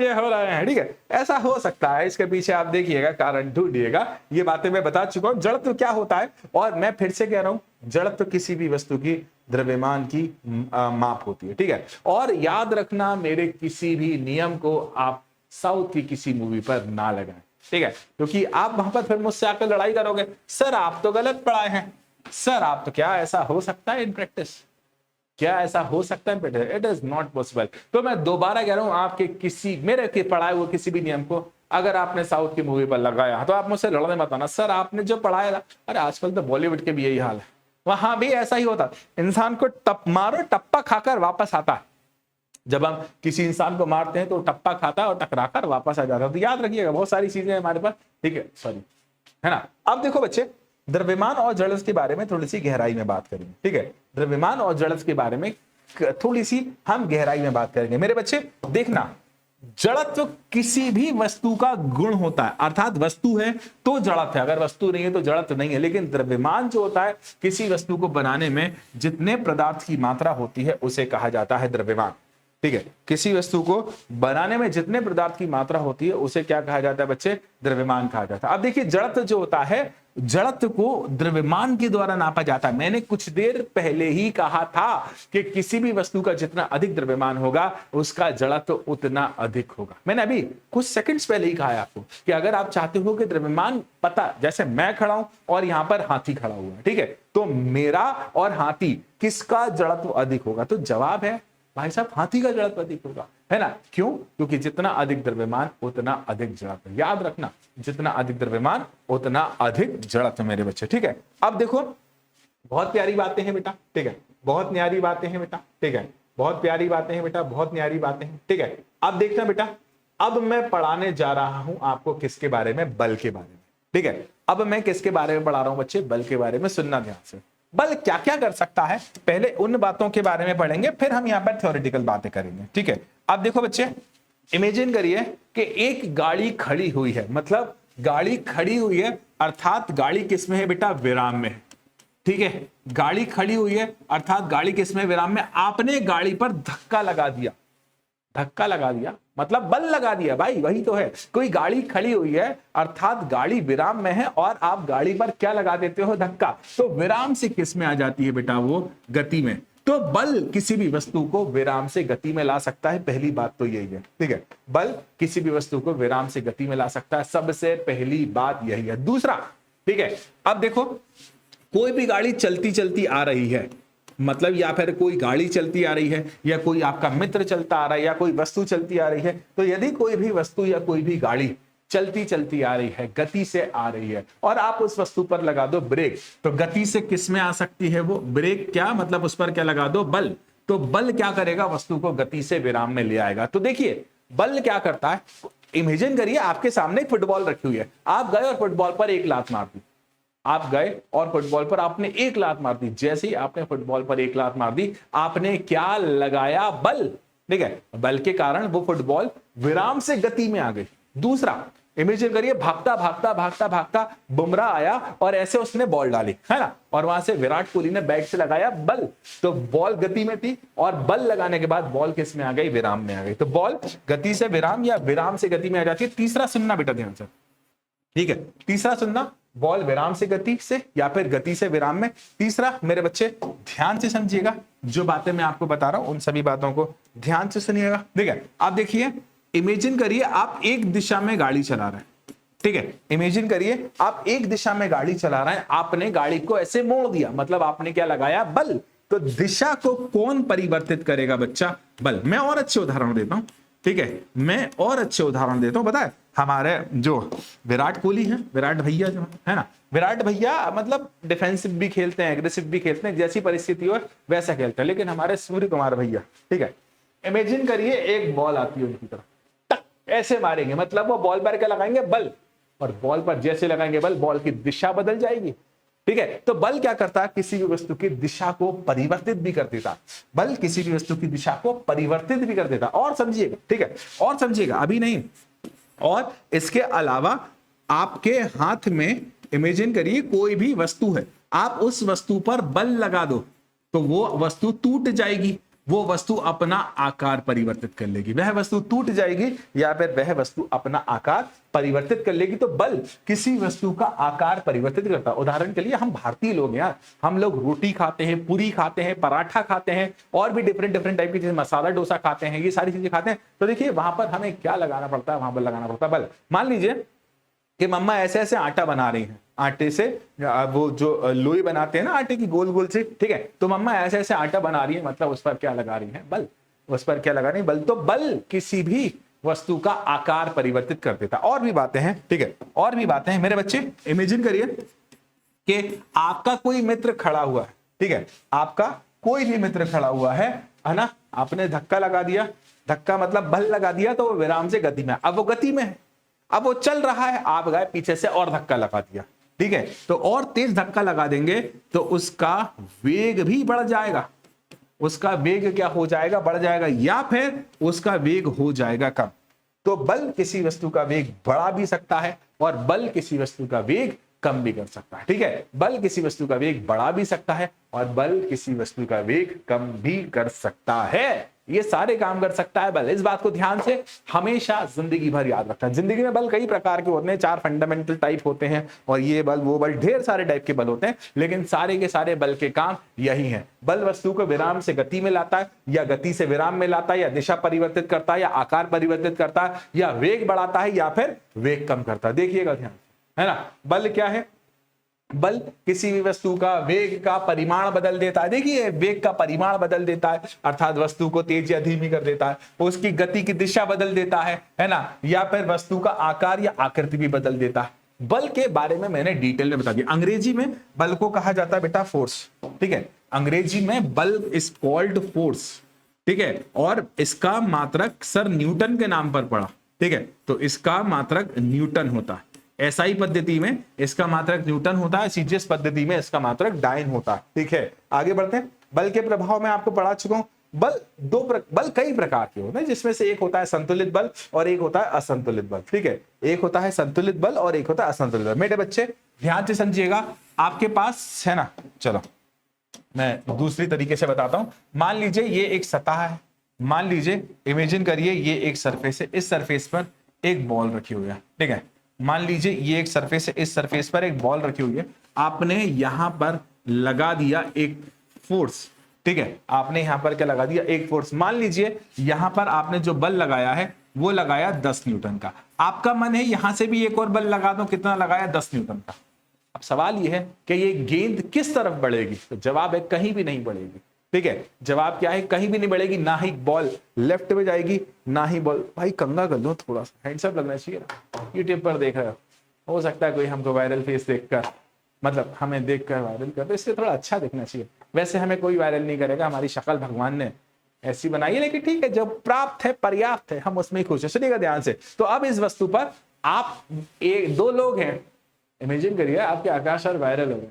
S1: हो रहे हैं। ठीक है, ऐसा हो सकता है, इसके पीछे आप देखिएगा, कारण ढूंढिएगा। ये बातें मैं बता चुका हूं, जड़त्व क्या होता है, और मैं फिर से कह रहा हूं, जड़त्व किसी भी वस्तु की द्रव्यमान की माप होती है। ठीक है, और याद रखना, मेरे किसी भी नियम को आप साउथ की किसी मूवी पर ना लगाएं। ठीक है, क्योंकि आप वहां पर फिर मुझसे आकर लड़ाई करोगे, सर आप तो गलत पढ़ाए हैं, सर आप तो, क्या ऐसा हो सकता है इन प्रैक्टिस, क्या ऐसा हो सकता है, इट इज नॉट पॉसिबल। तो मैं दोबारा कह रहा हूं, आपके किसी मेरे के पढ़ाए हुए किसी भी नियम को अगर आपने साउथ की मूवी पर लगाया तो आप मुझसे लड़ने मत आना, सर आपने जो पढ़ाया था। अरे आजकल तो बॉलीवुड के भी यही हाल है, वहां भी ऐसा ही होता, इंसान को टप मारो, टप्पा खाकर वापस आता है। जब हम किसी इंसान को मारते हैं तो टप्पा खाता है और टकराकर वापस आ जाता है। तो याद रखिएगा, बहुत सारी चीजें हमारे पास। ठीक है, सॉरी, है ना। अब देखो बच्चे, द्रव्यमान और जड़त्व के बारे में थोड़ी सी गहराई में बात करेंगे। ठीक है, द्रव्यमान और जड़त्व के बारे में थोड़ी सी हम गहराई में बात करेंगे। मेरे बच्चे देखना, जड़त्व किसी भी वस्तु का गुण होता है, अर्थात वस्तु है तो जड़त्व है, अगर वस्तु नहीं है तो जड़त्व नहीं है। लेकिन द्रव्यमान जो होता है, किसी वस्तु को बनाने में जितने पदार्थ की मात्रा होती है उसे कहा जाता है द्रव्यमान। ठीक है, किसी वस्तु को बनाने में जितने पदार्थ की मात्रा होती है उसे क्या कहा जाता है बच्चे, द्रव्यमान कहा जाता है। अब देखिए, जड़त्व जो होता है, जड़त्व को द्रव्यमान के द्वारा नापा जाता है। मैंने कुछ देर पहले ही कहा था कि किसी भी वस्तु का जितना अधिक द्रव्यमान होगा उसका जड़त्व उतना अधिक होगा। मैंने अभी कुछ सेकंड्स पहले ही कहा है आपको कि अगर आप चाहते हो कि द्रव्यमान पता, जैसे मैं खड़ा हूं और यहां पर हाथी खड़ा हुआ है, ठीक है, तो मेरा और हाथी किसका जड़त्व अधिक होगा, तो जवाब है भाई साहब हाथी का जड़त्व अधिक होगा, है ना। क्यों, क्योंकि जितना अधिक द्रव्यमान उतना अधिक जड़त्व। याद रखना, जितना अधिक द्रव्यमान उतना अधिक जड़त्व मेरे बच्चे। ठीक है, अब देखो, बहुत प्यारी बातें हैं बेटा। ठीक है, बहुत न्यारी बातें हैं बेटा। ठीक है, बहुत प्यारी बातें हैं बेटा, बहुत न्यारी बातें हैं। ठीक है, अब देखना बेटा, अब मैं पढ़ाने जा रहा हूं आपको किसके बारे में, बल के बारे में। ठीक है, अब मैं किसके बारे में पढ़ा रहा हूं बच्चे, बल के बारे में। सुनना ध्यान से, बल क्या क्या कर सकता है, पहले उन बातों के बारे में पढ़ेंगे, फिर हम यहाँ पर थ्योरेटिकल बातें करेंगे। ठीक है, अब देखो बच्चे, इमेजिन करिए कि एक गाड़ी खड़ी हुई है, मतलब गाड़ी खड़ी हुई है अर्थात गाड़ी किसमें है बेटा, विराम में है। ठीक है, गाड़ी खड़ी हुई है अर्थात गाड़ी किसमें, विराम में। आपने गाड़ी पर धक्का लगा दिया, धक्का लगा दिया मतलब बल लगा दिया भाई, वही तो है। कोई गाड़ी खड़ी हुई है अर्थात गाड़ी विराम में है और आप गाड़ी पर क्या लगा देते हो, धक्का, तो विराम से किस में आ जाती है बेटा, वो गति में। तो बल किसी भी वस्तु को विराम से गति में ला सकता है, पहली बात तो यही है। ठीक है, बल किसी भी वस्तु को विराम से गति में ला सकता है, सबसे पहली बात यही है। दूसरा, ठीक है, अब देखो, कोई भी गाड़ी चलती चलती आ रही है, मतलब या फिर कोई गाड़ी चलती आ रही है या कोई आपका मित्र चलता आ रहा है या कोई वस्तु चलती आ रही है, तो यदि कोई भी वस्तु या कोई भी गाड़ी चलती चलती आ रही है, गति से आ रही है, और आप उस वस्तु पर लगा दो ब्रेक, तो गति से किस में आ सकती है वो ब्रेक, क्या मतलब उस पर क्या लगा दो, बल। तो बल क्या करेगा, वस्तु को गति से विराम में ले आएगा। तो देखिए बल क्या करता है, इमेजिन करिए आपके सामने फुटबॉल रखी हुई है, आप गए और फुटबॉल पर एक लात मार दी, आप गए और फुटबॉल पर आपने एक लात मार दी। जैसे ही आपने फुटबॉल पर एक लात मार दी, आपने क्या लगाया, बल। ठीक है, बल के कारण वो फुटबॉल विराम से गति में आ गई। दूसरा, इमेजिन करिए, भागता भागता भागता भागता बुमराह आया और ऐसे उसने बॉल डाली, है ना, और वहां से विराट कोहली ने बैट से लगाया बल, तो बॉल गति में थी और बल लगाने के बाद बॉल किस में आ गई, विराम में आ गई। तो बॉल गति से विराम या विराम से गति में आ जाती है। तीसरा सुनना बेटा ध्यान से, ठीक है, तीसरा सुनना, बॉल विराम से गति से या फिर गति से विराम में। तीसरा मेरे बच्चे ध्यान से समझिएगा, जो बातें मैं आपको बता रहा हूं उन सभी बातों को ध्यान से सुनिएगा। ठीक है, आप देखिए, इमेजिन करिए आप एक दिशा में गाड़ी चला रहे हैं, ठीक है, इमेजिन करिए आप एक दिशा में गाड़ी चला रहे हैं, आपने गाड़ी को ऐसे मोड़ दिया, मतलब आपने क्या लगाया, बल। तो दिशा को कौन परिवर्तित करेगा बच्चा, बल। मैं और अच्छे उदाहरण देता हूं, ठीक है, मैं और अच्छे उदाहरण देता हूं। पता है हमारे जो विराट कोहली हैं, विराट भैया जो है ना, विराट भैया मतलब डिफेंसिव भी खेलते हैं, एग्रेसिव भी खेलते हैं, जैसी परिस्थिति हो वैसा खेलते हैं। लेकिन हमारे सूर्य कुमार भैया, ठीक है, इमेजिन करिए एक बॉल आती है उनकी तरफ, टक ऐसे मारेंगे, मतलब वो बॉल पर क्या लगाएंगे, बल, और बॉल पर जैसे लगाएंगे बल, बॉल की दिशा बदल जाएगी। ठीक है, तो बल क्या करता है, किसी भी वस्तु की दिशा को परिवर्तित भी कर देता, बल किसी भी वस्तु की दिशा को परिवर्तित भी कर देता। और समझिएगा, ठीक है, और समझिएगा, अभी नहीं, और इसके अलावा आपके हाथ में इमेजिन करिए कोई भी वस्तु है, आप उस वस्तु पर बल लगा दो तो वो वस्तु टूट जाएगी, वो वस्तु अपना आकार परिवर्तित कर लेगी, वह वस्तु टूट जाएगी या फिर वह वस्तु अपना आकार परिवर्तित कर लेगी। तो बल किसी वस्तु का आकार परिवर्तित करता है। उदाहरण के लिए हम भारतीय लोग यार, हम लोग रोटी खाते हैं, पूरी खाते हैं, पराठा खाते हैं, और भी डिफरेंट डिफरेंट टाइप की चीजें, मसाला डोसा खाते हैं, ये सारी चीजें खाते हैं। तो देखिए वहां पर हमें क्या लगाना पड़ता है, वहां पर लगाना पड़ता है बल। मान लीजिए कि मम्मा ऐसे ऐसे आटा बना रही हैं, आटे से वो जो लोई बनाते हैं ना आटे की, गोल गोल से, ठीक है, तो मम्मा ऐसे ऐसे आटा बना रही है, मतलब उस पर क्या लगा रही है, बल, उस पर क्या लगा रही है, बल। तो बल किसी भी वस्तु का आकार परिवर्तित कर देता। और भी बातें हैं, ठीक है, और भी बातें हैं मेरे बच्चे। इमेजिन करिए कि आपका कोई मित्र खड़ा हुआ है, ठीक है, आपका कोई भी मित्र खड़ा हुआ है ना, आपने धक्का लगा दिया, धक्का मतलब बल लगा दिया, तो वो विराम से गति में, अब वो गति में है, अब वो चल रहा है, आप गए पीछे से और धक्का लगा दिया, ठीक है, तो और तेज धक्का लगा देंगे तो उसका वेग भी बढ़ जाएगा, उसका वेग क्या हो जाएगा, बढ़ जाएगा, या फिर उसका वेग हो जाएगा कम। तो बल किसी वस्तु का वेग बढ़ा भी सकता है और बल किसी वस्तु का वेग कम भी कर सकता है। ठीक है, बल किसी वस्तु का वेग बढ़ा भी सकता है और बल किसी वस्तु का वेग कम भी कर सकता है। ये सारे काम कर सकता है बल। इस बात को ध्यान से हमेशा जिंदगी भर याद रखना है। जिंदगी में बल कई प्रकार के होते हैं, 4 फंडामेंटल टाइप होते हैं, और ये बल वो बल, ढेर सारे टाइप के बल होते हैं, लेकिन सारे के सारे बल के काम यही है। बल वस्तु को विराम से गति में लाता है, या गति से विराम में लाता है, या दिशा परिवर्तित करता है, या आकार परिवर्तित करता है, या वेग बढ़ाता है, या फिर वेग कम करता है। देखिएगा ध्यान, है ना। बल क्या है, बल किसी भी वस्तु का वेग का परिमाण बदल देता है। देखिए वेग का परिमाण बदल देता है, अर्थात वस्तु को तेज या धीमी कर देता है, उसकी गति की दिशा बदल देता है ना, या फिर वस्तु का आकार या आकृति भी बदल देता है। बल के बारे में मैंने डिटेल में बता दिया। अंग्रेजी में बल को कहा जाता है बेटा फोर्स, ठीक है, अंग्रेजी में बल इज कॉल्ड फोर्स, ठीक है, और इसका मात्रक सर न्यूटन के नाम पर पड़ा, ठीक है, तो इसका मात्रक न्यूटन होता है। एसआई पद्धति में इसका मात्रक न्यूटन होता है, सीजीएस पद्धति में इसका मात्रक डाइन होता है। ठीक है, आगे बढ़ते हैं। बल के प्रभाव में आपको पढ़ा चुका हूं। बल कई प्रकार के होते हैं, जिसमें से एक होता है संतुलित बल और एक होता है असंतुलित बल। ठीक है, एक होता है संतुलित बल और एक होता है असंतुलित बल। मेरे बच्चे ध्यान से समझिएगा, आपके पास है ना, चलो मैं दूसरी तरीके से बताता हूं। मान लीजिए ये एक सतह है, मान लीजिए इमेजिन करिए ये एक सरफेस है, इस सरफेस पर एक बॉल रखी हुई है, ठीक है, मान लीजिए ये एक सरफेस है, इस सरफेस पर एक बॉल रखी हुई है, आपने यहां पर लगा दिया एक फोर्स, ठीक है, आपने यहां पर क्या लगा दिया, एक फोर्स। मान लीजिए यहां पर आपने जो बल लगाया है वो लगाया 10 न्यूटन का। आपका मन है यहां से भी एक और बल लगा दो, कितना लगाया, 10 न्यूटन का। अब सवाल यह है कि ये गेंद किस तरफ बढ़ेगी, तो जवाब है कहीं भी नहीं बढ़ेगी। ठीक है, जवाब क्या है, कहीं भी नहीं बढ़ेगी, ना ही बॉल लेफ्ट में जाएगी ना ही बॉल, भाई कंगा कर लो, थोड़ा सा हैंडसअप लगना चाहिए ना। यूट्यूब पर देख रहे हो सकता है कोई हमको वायरल फेस देखकर, मतलब हमें देखकर वायरल कर, तो इससे थोड़ा अच्छा दिखना चाहिए। वैसे हमें कोई वायरल नहीं करेगा, हमारी शक्ल भगवान ने ऐसी बनाई है, लेकिन ठीक है, जो प्राप्त है पर्याप्त है, हम उसमें ही खुश है। सुनिएगा ध्यान से। तो अब इस वस्तु पर आप दो लोग हैं, इमेजिन करिए आपके आकाश और वायरल हो गए,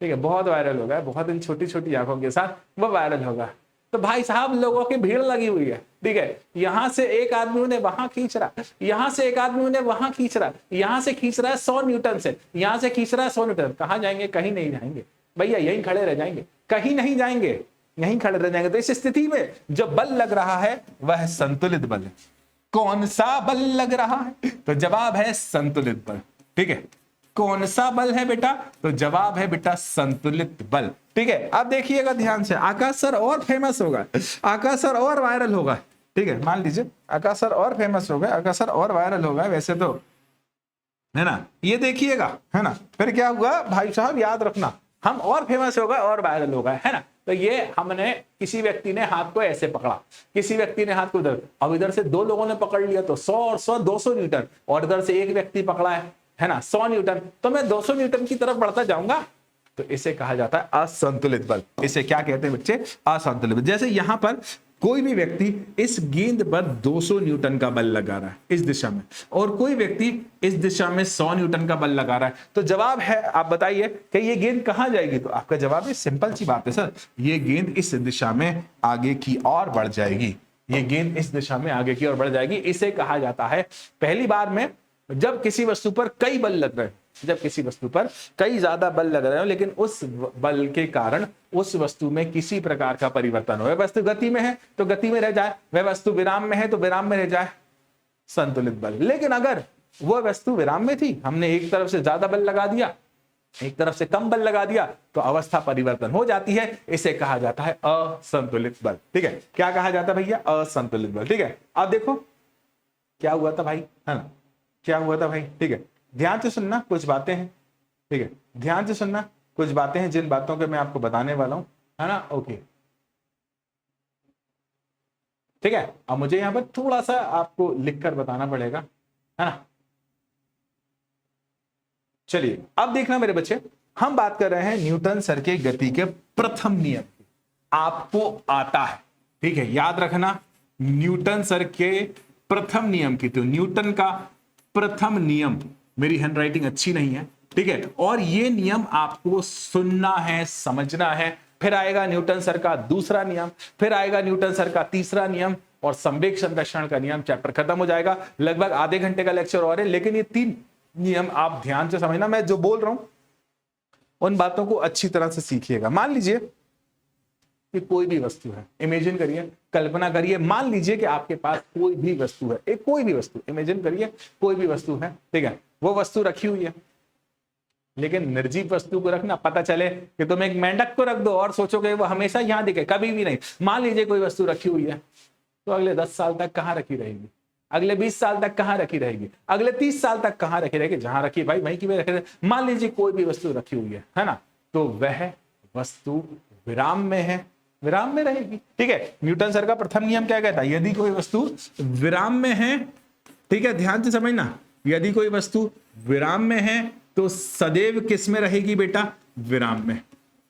S1: ठीक है, बहुत वायरल होगा, बहुत इन छोटी छोटी आंखों के साथ वो वायरल होगा। तो भाई साहब लोगों की भीड़ लगी हुई है, ठीक है, यहां से एक आदमी उन्हें वहां खींच रहा, यहां से एक आदमी उन्हें वहां खींच रहा, यहां से खींच रहा है 100 न्यूटन से, यहां से खींच रहा है 100 न्यूटन। कहां जाएंगे? कहीं नहीं जाएंगे भैया, यहीं खड़े रह जाएंगे, कहीं नहीं जाएंगे, यहीं खड़े रह जाएंगे। तो इस स्थिति में जो बल लग रहा है वह संतुलित बल है। कौन सा बल लग रहा है? तो जवाब है संतुलित बल, ठीक है। कौन सा बल है बेटा? तो जवाब है बेटा संतुलित बल, ठीक है। अब देखिएगा ध्यान से, आकाश सर और फेमस होगा, आकाश सर और वायरल होगा, ठीक है। मान लीजिए आकाश सर और फेमस हो गए, आकाश सर और वायरल होगा वैसे तो, है ना। ये देखिएगा, है ना, फिर क्या हुआ भाई साहब, याद रखना, हम और फेमस हो गए और वायरल हो गए, है ना। तो ये हमने, किसी व्यक्ति ने हाथ को ऐसे पकड़ा, किसी व्यक्ति ने हाथ को इधर, अब इधर से दो लोगों ने पकड़ लिया तो 100 और 100 200 न्यूटन, और इधर से एक व्यक्ति पकड़ा है ना 100 न्यूटन, तो मैं 200 न्यूटन की तरफ बढ़ता जाऊंगा, तो इसे कहा जाता है असंतुलित बल। इसे क्या कहते हैं बच्चे? असंतुलित बल। जैसे यहां पर कोई भी व्यक्ति इस गेंद पर 200 न्यूटन का बल लगा रहा है इस दिशा में, और कोई व्यक्ति इस दिशा में 100 न्यूटन का बल लगा रहा है, तो जवाब है, आप बताइए कि ये गेंद कहां जाएगी? तो आपका जवाब है सिंपल सी बात है सर, ये गेंद इस दिशा में आगे की ओर बढ़ जाएगी, ये गेंद इस दिशा में आगे की ओर बढ़ जाएगी। इसे कहा जाता है, पहली बार में जब किसी वस्तु पर कई बल लग रहे हैं, जब किसी वस्तु पर कई ज्यादा बल लग रहे हो, लेकिन उस बल के कारण उस वस्तु में किसी प्रकार का परिवर्तन हो, वह वस्तु गति में है तो गति में रह जाए, वह वस्तु विराम में है तो विराम में रह जाए, संतुलित बल। लेकिन अगर वह वस्तु विराम में थी, हमने एक तरफ से ज्यादा बल लगा दिया, एक तरफ से कम बल लगा दिया, तो अवस्था परिवर्तन हो जाती है, इसे कहा जाता है असंतुलित बल, ठीक है। क्या कहा जाता है भैया? असंतुलित बल, ठीक है। अब देखो क्या हुआ था भाई, है ना, क्या हुआ था भाई, ठीक है। ध्यान से सुनना, कुछ बातें हैं, ठीक है, ध्यान से सुनना, कुछ बातें हैं जिन बातों के मैं आपको बताने वाला हूं, है ना। ओके, ठीक है। अब मुझे यहां पर थोड़ा सा आपको लिखकर बताना पड़ेगा, है ना। चलिए अब देखना मेरे बच्चे, हम बात कर रहे हैं न्यूटन सर के गति के प्रथम नियम की, आपको आता है, ठीक है, याद रखना, न्यूटन सर के प्रथम नियम की। तो न्यूटन का प्रथम नियम, मेरी हैंडराइटिंग अच्छी नहीं है, ठीक है, और ये नियम आपको सुनना है, समझना है। फिर आएगा न्यूटन सर का दूसरा नियम, फिर आएगा न्यूटन सर का तीसरा नियम, और संवेग संरक्षण का नियम, चैप्टर खत्म हो जाएगा। लगभग आधे घंटे का लेक्चर और है, लेकिन ये 3 नियम आप ध्यान से समझना, मैं जो बोल रहा हूं उन बातों को अच्छी तरह से सीखिएगा। मान लीजिए कि कोई भी वस्तु है, इमेजिन करिए, कल्पना करिए, मान लीजिए कि आपके पास कोई भी वस्तु है, एक कोई भी वस्तु, इमेजिन करिए कोई भी वस्तु है, ठीक है, वो वस्तु रखी हुई है, लेकिन निर्जीव वस्तु को रखना, पता चले कि तुम एक मेंढक को रख दो और सोचोगे वो हमेशा यहां दिखे, कभी भी नहीं। मान लीजिए कोई वस्तु रखी हुई है, तो अगले 10 साल तक कहां रखी रहेगी, अगले 20 साल तक कहां रखी रहेगी, अगले 30 साल तक कहां रखी रहेगी? जहां रखी भाई वहीं की वहीं रखी रहेगी। मान लीजिए कोई भी वस्तु रखी हुई है ना, तो वह वस्तु विराम में है, विराम में रहेगी, ठीक है। न्यूटन सर का प्रथम नियम क्या कहता है? यदि कोई वस्तु विराम में है, ठीक है, ध्यान से समझना, यदि कोई वस्तु विराम में है तो सदैव किस में रहेगी बेटा? विराम में,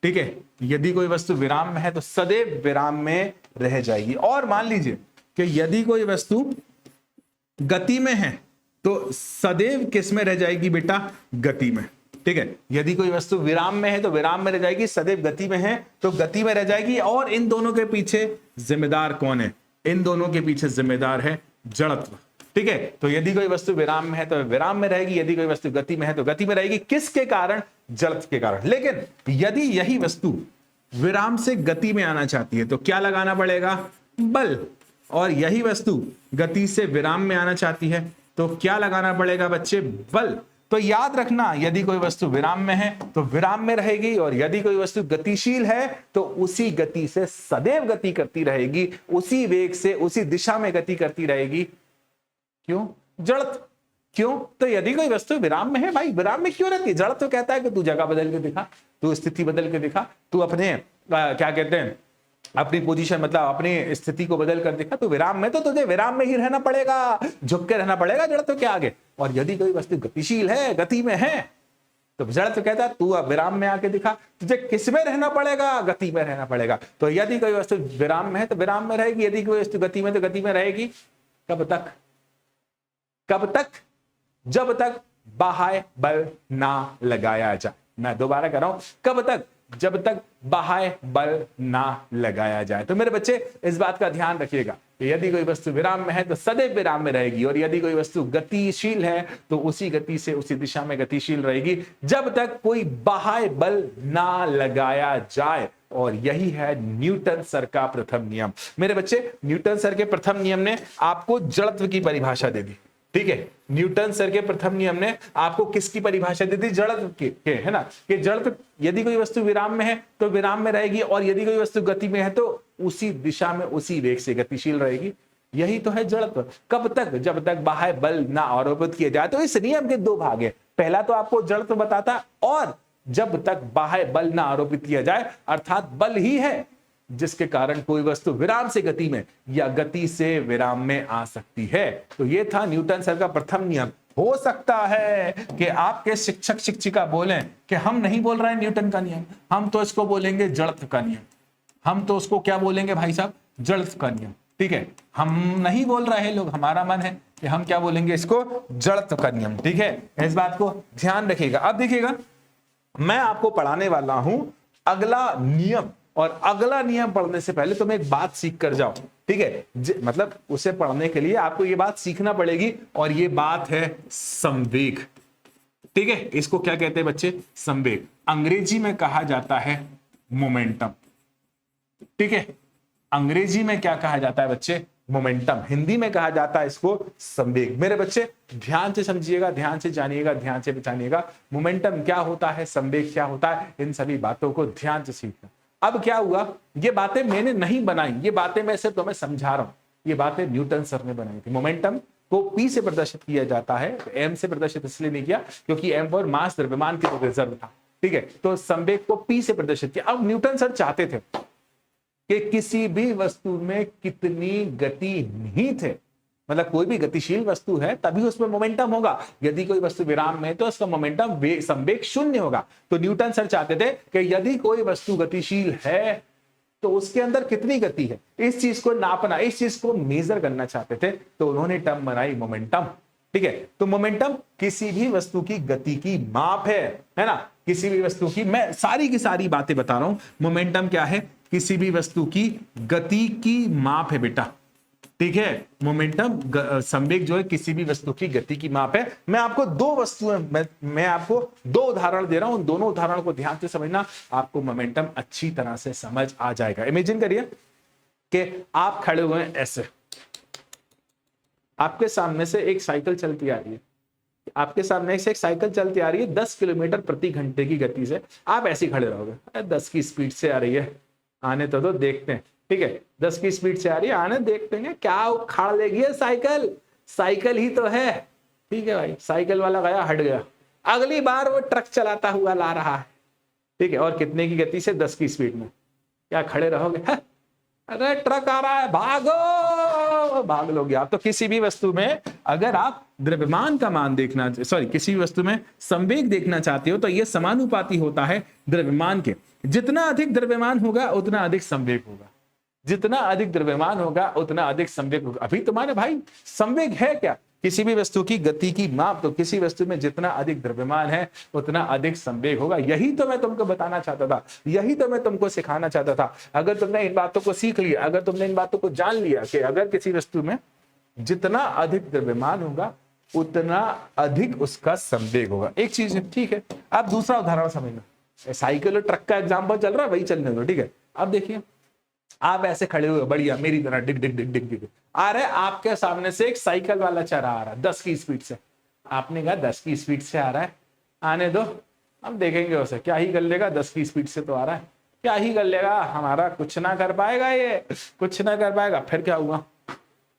S1: ठीक है। यदि कोई वस्तु विराम में है तो सदैव विराम में रह जाएगी। और मान लीजिए कि यदि कोई वस्तु गति में है तो सदैव किस में रह जाएगी बेटा? गति में, ठीक है। यदि कोई वस्तु विराम में है तो विराम में रह जाएगी, सदैव गति में है तो गति में रह जाएगी। और इन दोनों के पीछे जिम्मेदार कौन है? इन दोनों के पीछे जिम्मेदार है जड़त्व, ठीक है। तो यदि कोई वस्तु विराम में है तो विराम में रहेगी, यदि कोई वस्तु गति में है तो गति में रहेगी। किसके कारण? जड़त्व के कारण। लेकिन यदि यही वस्तु विराम से गति में आना चाहती है तो क्या लगाना पड़ेगा? बल। और यही वस्तु गति से विराम में आना चाहती है तो क्या लगाना पड़ेगा बच्चे? बल। तो याद रखना, यदि कोई वस्तु विराम में है तो विराम में रहेगी, और यदि कोई वस्तु गतिशील है तो उसी गति से सदैव गति करती रहेगी, उसी वेग से उसी दिशा में गति करती रहेगी। क्यों? जड़त्व। क्यों? तो यदि कोई वस्तु विराम में है, भाई विराम में क्यों रहती है? जड़त्व तो कहता है कि तू जगह बदल के दिखा, तू स्थिति बदल के दिखा, तू अपने क्या कहते हैं, अपनी पोजीशन, मतलब अपनी स्थिति को बदल कर दिखा। तो विराम में तो तुझे विराम में ही रहना पड़ेगा, झुक के रहना पड़ेगा जड़त्व के आगे। और यदि कोई वस्तु गतिशील है, गति में है, तो जड़त्व कहता है तू विराम में आके दिखा, तुझे किस में रहना पड़ेगा? गति में रहना पड़ेगा। तो यदि कोई वस्तु विराम में है तो विराम में रहेगी, यदि कोई वस्तु गति में तो गति में रहेगी। कब तक? कब तक? जब तक बाह्य बल ना लगाया जाए। मैं दोबारा कह रहा हूं, कब तक? जब तक बाह्य बल ना लगाया जाए। तो मेरे बच्चे इस बात का ध्यान रखिएगा कि यदि कोई वस्तु विराम में है तो सदैव विराम में रहेगी, और यदि कोई वस्तु गतिशील है तो उसी गति से उसी दिशा में गतिशील रहेगी जब तक कोई बाह्य बल ना लगाया जाए। और यही है न्यूटन सर का प्रथम नियम। मेरे बच्चे, न्यूटन सर के प्रथम नियम ने आपको जड़त्व की परिभाषा दे दी, ठीक है। न्यूटन सर के प्रथम नियम ने आपको किसकी परिभाषा दी थी? जड़त्व की, है ना, कि जड़त्व, यदि कोई वस्तु विराम में है तो विराम में रहेगी, और यदि कोई वस्तु गति में है तो उसी दिशा में उसी वेग से गतिशील रहेगी। यही तो है जड़त्व। कब तक? जब तक बाह्य बल ना आरोपित किया जाए। तो इस नियम के दो भाग है, पहला तो आपको जड़त्व बताता, और जब तक बाह्य बल ना आरोपित किया जाए, अर्थात बल ही है जिसके कारण कोई वस्तु विराम से गति में या गति से विराम में आ सकती है। तो ये था न्यूटन सर का प्रथम नियम। हो सकता है कि आपके शिक्षक शिक्षिका बोलें कि हम नहीं बोल रहे हैं न्यूटन का नियम, हम तो इसको बोलेंगे जड़त्व का नियम। हम तो उसको क्या बोलेंगे भाई साहब? जड़त्व का नियम, ठीक है। हम नहीं बोल रहे लोग, हमारा मन है कि हम क्या बोलेंगे इसको? जड़त्व का नियम, ठीक है। इस बात को ध्यान रखिएगा। अब देखिएगा, मैं आपको पढ़ाने वाला हूं अगला नियम, और अगला नियम पढ़ने से पहले तुम एक बात सीख कर जाओ, ठीक है। मतलब उसे पढ़ने के लिए आपको ये बात सीखना पड़ेगी, और ये बात है संवेग, ठीक है। इसको क्या कहते हैं बच्चे? संवेग। अंग्रेजी में कहा जाता है मोमेंटम, ठीक है। अंग्रेजी में क्या कहा जाता है बच्चे? मोमेंटम। हिंदी में कहा जाता है इसको संवेग। मेरे बच्चे ध्यान से समझिएगा, ध्यान से जानिएगा, ध्यान से पहचानिएगा। मोमेंटम क्या होता है, संवेग क्या होता है, इन सभी बातों को ध्यान से सीखना। अब क्या हुआ, ये बातें मैंने नहीं बनाई, ये बातें मैं सिर्फ तुम्हें समझा रहा हूं। ये बातें न्यूटन सर ने बनाई थी। मोमेंटम को पी से प्रदर्शित किया जाता है, एम से प्रदर्शित इसलिए नहीं किया क्योंकि एम पर मास द्रव्यमान की रिजर्व था, ठीक है। तो संवेग को पी से प्रदर्शित किया। अब न्यूटन सर चाहते थे कि किसी भी वस्तु में कितनी गति निहित है, मतलब कोई भी गतिशील वस्तु है तभी उसमें मोमेंटम होगा। यदि कोई वस्तु विराम में है तो उसका मोमेंटम संवेग शून्य होगा। तो न्यूटन सर चाहते थे कि यदि कोई वस्तु गतिशील है तो उसके अंदर कितनी गति है, इस चीज को नापना, इस चीज को मेजर करना चाहते थे। तो उन्होंने टर्म बनाई मोमेंटम, ठीक है। तो मोमेंटम किसी भी वस्तु की गति की माप है ना। किसी भी वस्तु की, मैं सारी की सारी बातें बता रहा हूं। मोमेंटम क्या है? किसी भी वस्तु की गति की माप है बेटा, ठीक है। मोमेंटम, संवेग जो है किसी भी वस्तु की गति की माप है। मैं आपको दो वस्तुएं, मैं आपको दो उदाहरण दे रहा हूं, दोनों उदाहरण को ध्यान से समझना, आपको मोमेंटम अच्छी तरह से समझ आ जाएगा। इमेजिन करिए कि आप खड़े हुए हैं ऐसे, आपके सामने से एक साइकिल चलती आ रही है, आपके सामने से एक साइकिल चलती आ रही है 10 किलोमीटर प्रति घंटे की गति से। आप ऐसे खड़े रहोगे, 10 की स्पीड से आ रही है, आने तो दो, देखते हैं, ठीक है। 10 की स्पीड से आ रही है, आने देखते हैं क्या उखाड़ लेगी है साइकिल, साइकिल ही तो है, ठीक है भाई। साइकिल वाला गया, हट गया, अगली बार वो ट्रक चलाता हुआ ला रहा है, ठीक है। और कितने की गति से? 10 की स्पीड में। क्या खड़े रहोगे? अरे ट्रक आ रहा है, भागो, भाग लोगे आप। तो किसी भी वस्तु में अगर आप द्रव्यमान का मान देखना, किसी भी वस्तु में संवेग देखना चाहते हो तो यह समानुपाती होता है द्रव्यमान के। जितना अधिक द्रव्यमान होगा उतना अधिक संवेग होगा, जितना अधिक द्रव्यमान होगा उतना अधिक संवेग होगा। अभी तुम्हारे भाई संवेग है क्या? किसी भी वस्तु की गति की माप। तो किसी वस्तु में जितना अधिक द्रव्यमान है उतना अधिक संवेग होगा। यही तो मैं तुमको बताना चाहता था, यही तो मैं तुमको सिखाना चाहता था। अगर तुमने इन बातों को सीख लिया, अगर तुमने इन बातों को जान लिया कि अगर किसी वस्तु में जितना अधिक द्रव्यमान होगा उतना अधिक उसका संवेग होगा, एक चीज है, ठीक है। अब दूसरा उदाहरण समझना, साइकिल और ट्रक का एग्जाम्पल चल रहा है, वही चलने दो, ठीक है। अब देखिए, आप ऐसे खड़े हुए बढ़िया मेरी तरह डिग डिग डिग डिग डिग आ रहे, आपके सामने से एक साइकिल वाला चला आ रहा है 10 की स्पीड से। आपने कहा 10 की स्पीड से आ रहा है, आने दो, हम देखेंगे उसे क्या ही कर लेगा। 10 की स्पीड से तो आ रहा है, क्या ही कर लेगा, हमारा कुछ ना कर पाएगा, ये कुछ ना कर पाएगा। फिर क्या हुआ,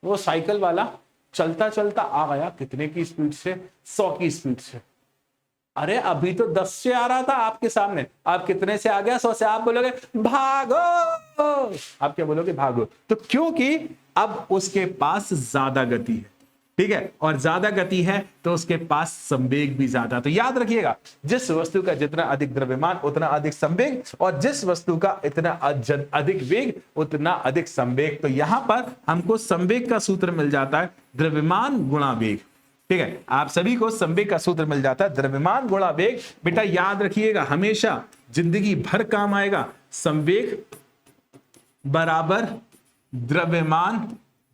S1: वो साइकिल वाला चलता चलता आ गया कितने की स्पीड से? 100 की स्पीड से। अरे अभी तो 10 से आ रहा था आपके सामने, आप कितने से आ गया? 100 से। आप बोलोगे भागो, आप क्या बोलोगे? भागो। तो क्योंकि अब उसके पास ज्यादा गति है, ठीक है, और ज्यादा गति है तो उसके पास संवेग भी ज्यादा। तो याद रखिएगा, जिस वस्तु का जितना अधिक द्रव्यमान उतना अधिक संवेग, और जिस वस्तु का इतना अधिक वेग उतना अधिक संवेग। तो यहां पर हमको संवेग का सूत्र मिल जाता है द्रव्यमान गुणा वेग, ठीक है। आप सभी को संवेग का सूत्र मिल जाता है द्रव्यमान गुणा वेग। बेटा याद रखिएगा, हमेशा जिंदगी भर काम आएगा। संवेग बराबर द्रव्यमान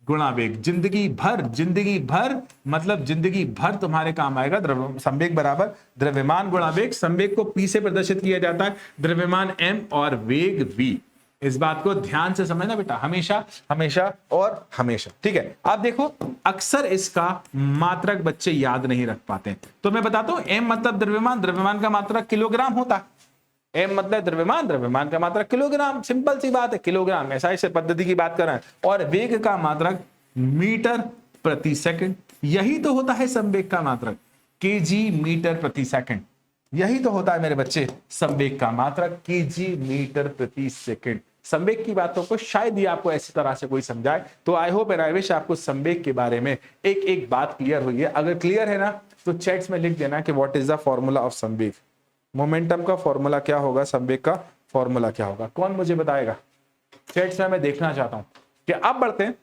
S1: गुणा वेग। जिंदगी भर मतलब जिंदगी भर तुम्हारे काम आएगा। संवेग बराबर द्रव्यमान गुणा वेग। संवेग को p से प्रदर्शित किया जाता है, द्रव्यमान m और वेग v। इस बात को ध्यान से समझना बेटा, हमेशा हमेशा और हमेशा, ठीक है। आप देखो अक्सर इसका मात्रक बच्चे याद नहीं रख पाते, तो मैं बताता हूं m मतलब द्रव्यमान, द्रव्यमान का मात्रक किलोग्राम होता है। m मतलब द्रव्यमान, द्रव्यमान का मात्रक किलोग्राम, सिंपल सी बात है, किलोग्राम। ऐसा इस पद्धति की बात कर रहे हैं। और वेग का मात्रक मीटर प्रति सेकंड। यही तो होता है संवेग का मात्रक, केजी मीटर प्रति सेकंड। यही तो होता है मेरे बच्चे संवेग का मात्रक, केजी मीटर प्रति सेकंड। संवेग की बातों को शायद ही आपको ऐसी तरह से कोई समझाए, तो I hope and I wish आपको संवेग के बारे में एक एक बात क्लियर हुई है। अगर क्लियर है ना तो चैट्स में लिख देना कि what is the formula of संवेग। मोमेंटम का फॉर्मूला क्या होगा, संवेग का फॉर्मूला क्या होगा, कौन मुझे बताएगा? चैट्स में मैं देखना चाहता हूं कि अब बढ़ते हैं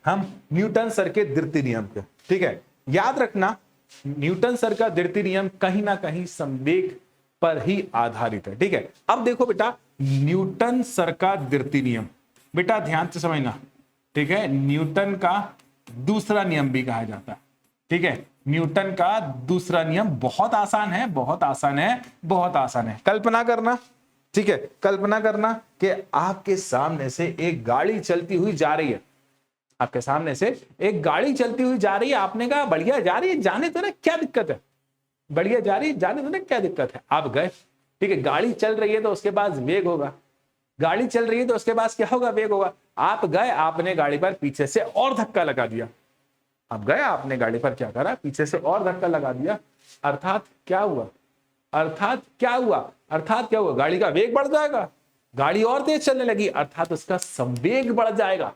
S1: हम न्यूटन सर के द्वितीय नियम पे, ठीक है। याद रखना न्यूटन सर का द्वितीय नियम कहीं ना कहीं संवेग पर ही आधारित है, ठीक है। अब देखो बेटा न्यूटन सर का द्वितीय नियम, बेटा ध्यान से समझना, ठीक है। न्यूटन का दूसरा नियम भी कहा जाता है, ठीक है। न्यूटन का दूसरा नियम बहुत आसान है, बहुत आसान है, बहुत आसान है। कल्पना करना, ठीक है, कल्पना करना कि आपके सामने से एक गाड़ी चलती हुई जा रही है। आपके सामने से एक गाड़ी चलती हुई जा रही है। आपने कहा बढ़िया जा रही है, जाने तो ना, क्या दिक्कत है, बढ़िया जा रही है, जाने तो ना, क्या दिक्कत है। आप गए, ठीक है। गाड़ी चल रही है तो उसके पास वेग होगा, गाड़ी चल रही है तो उसके पास क्या होगा, वेग होगा। आप गए, आपने गाड़ी पर पीछे से और धक्का लगा दिया। आप गए, आपने गाड़ी पर क्या करा, पीछे से और धक्का लगा दिया। अर्थात क्या हुआ, अर्थात क्या हुआ, अर्थात क्या हुआ, गाड़ी का वेग बढ़ जाएगा, गाड़ी और तेज चलने लगी, अर्थात उसका संवेग बढ़ जाएगा।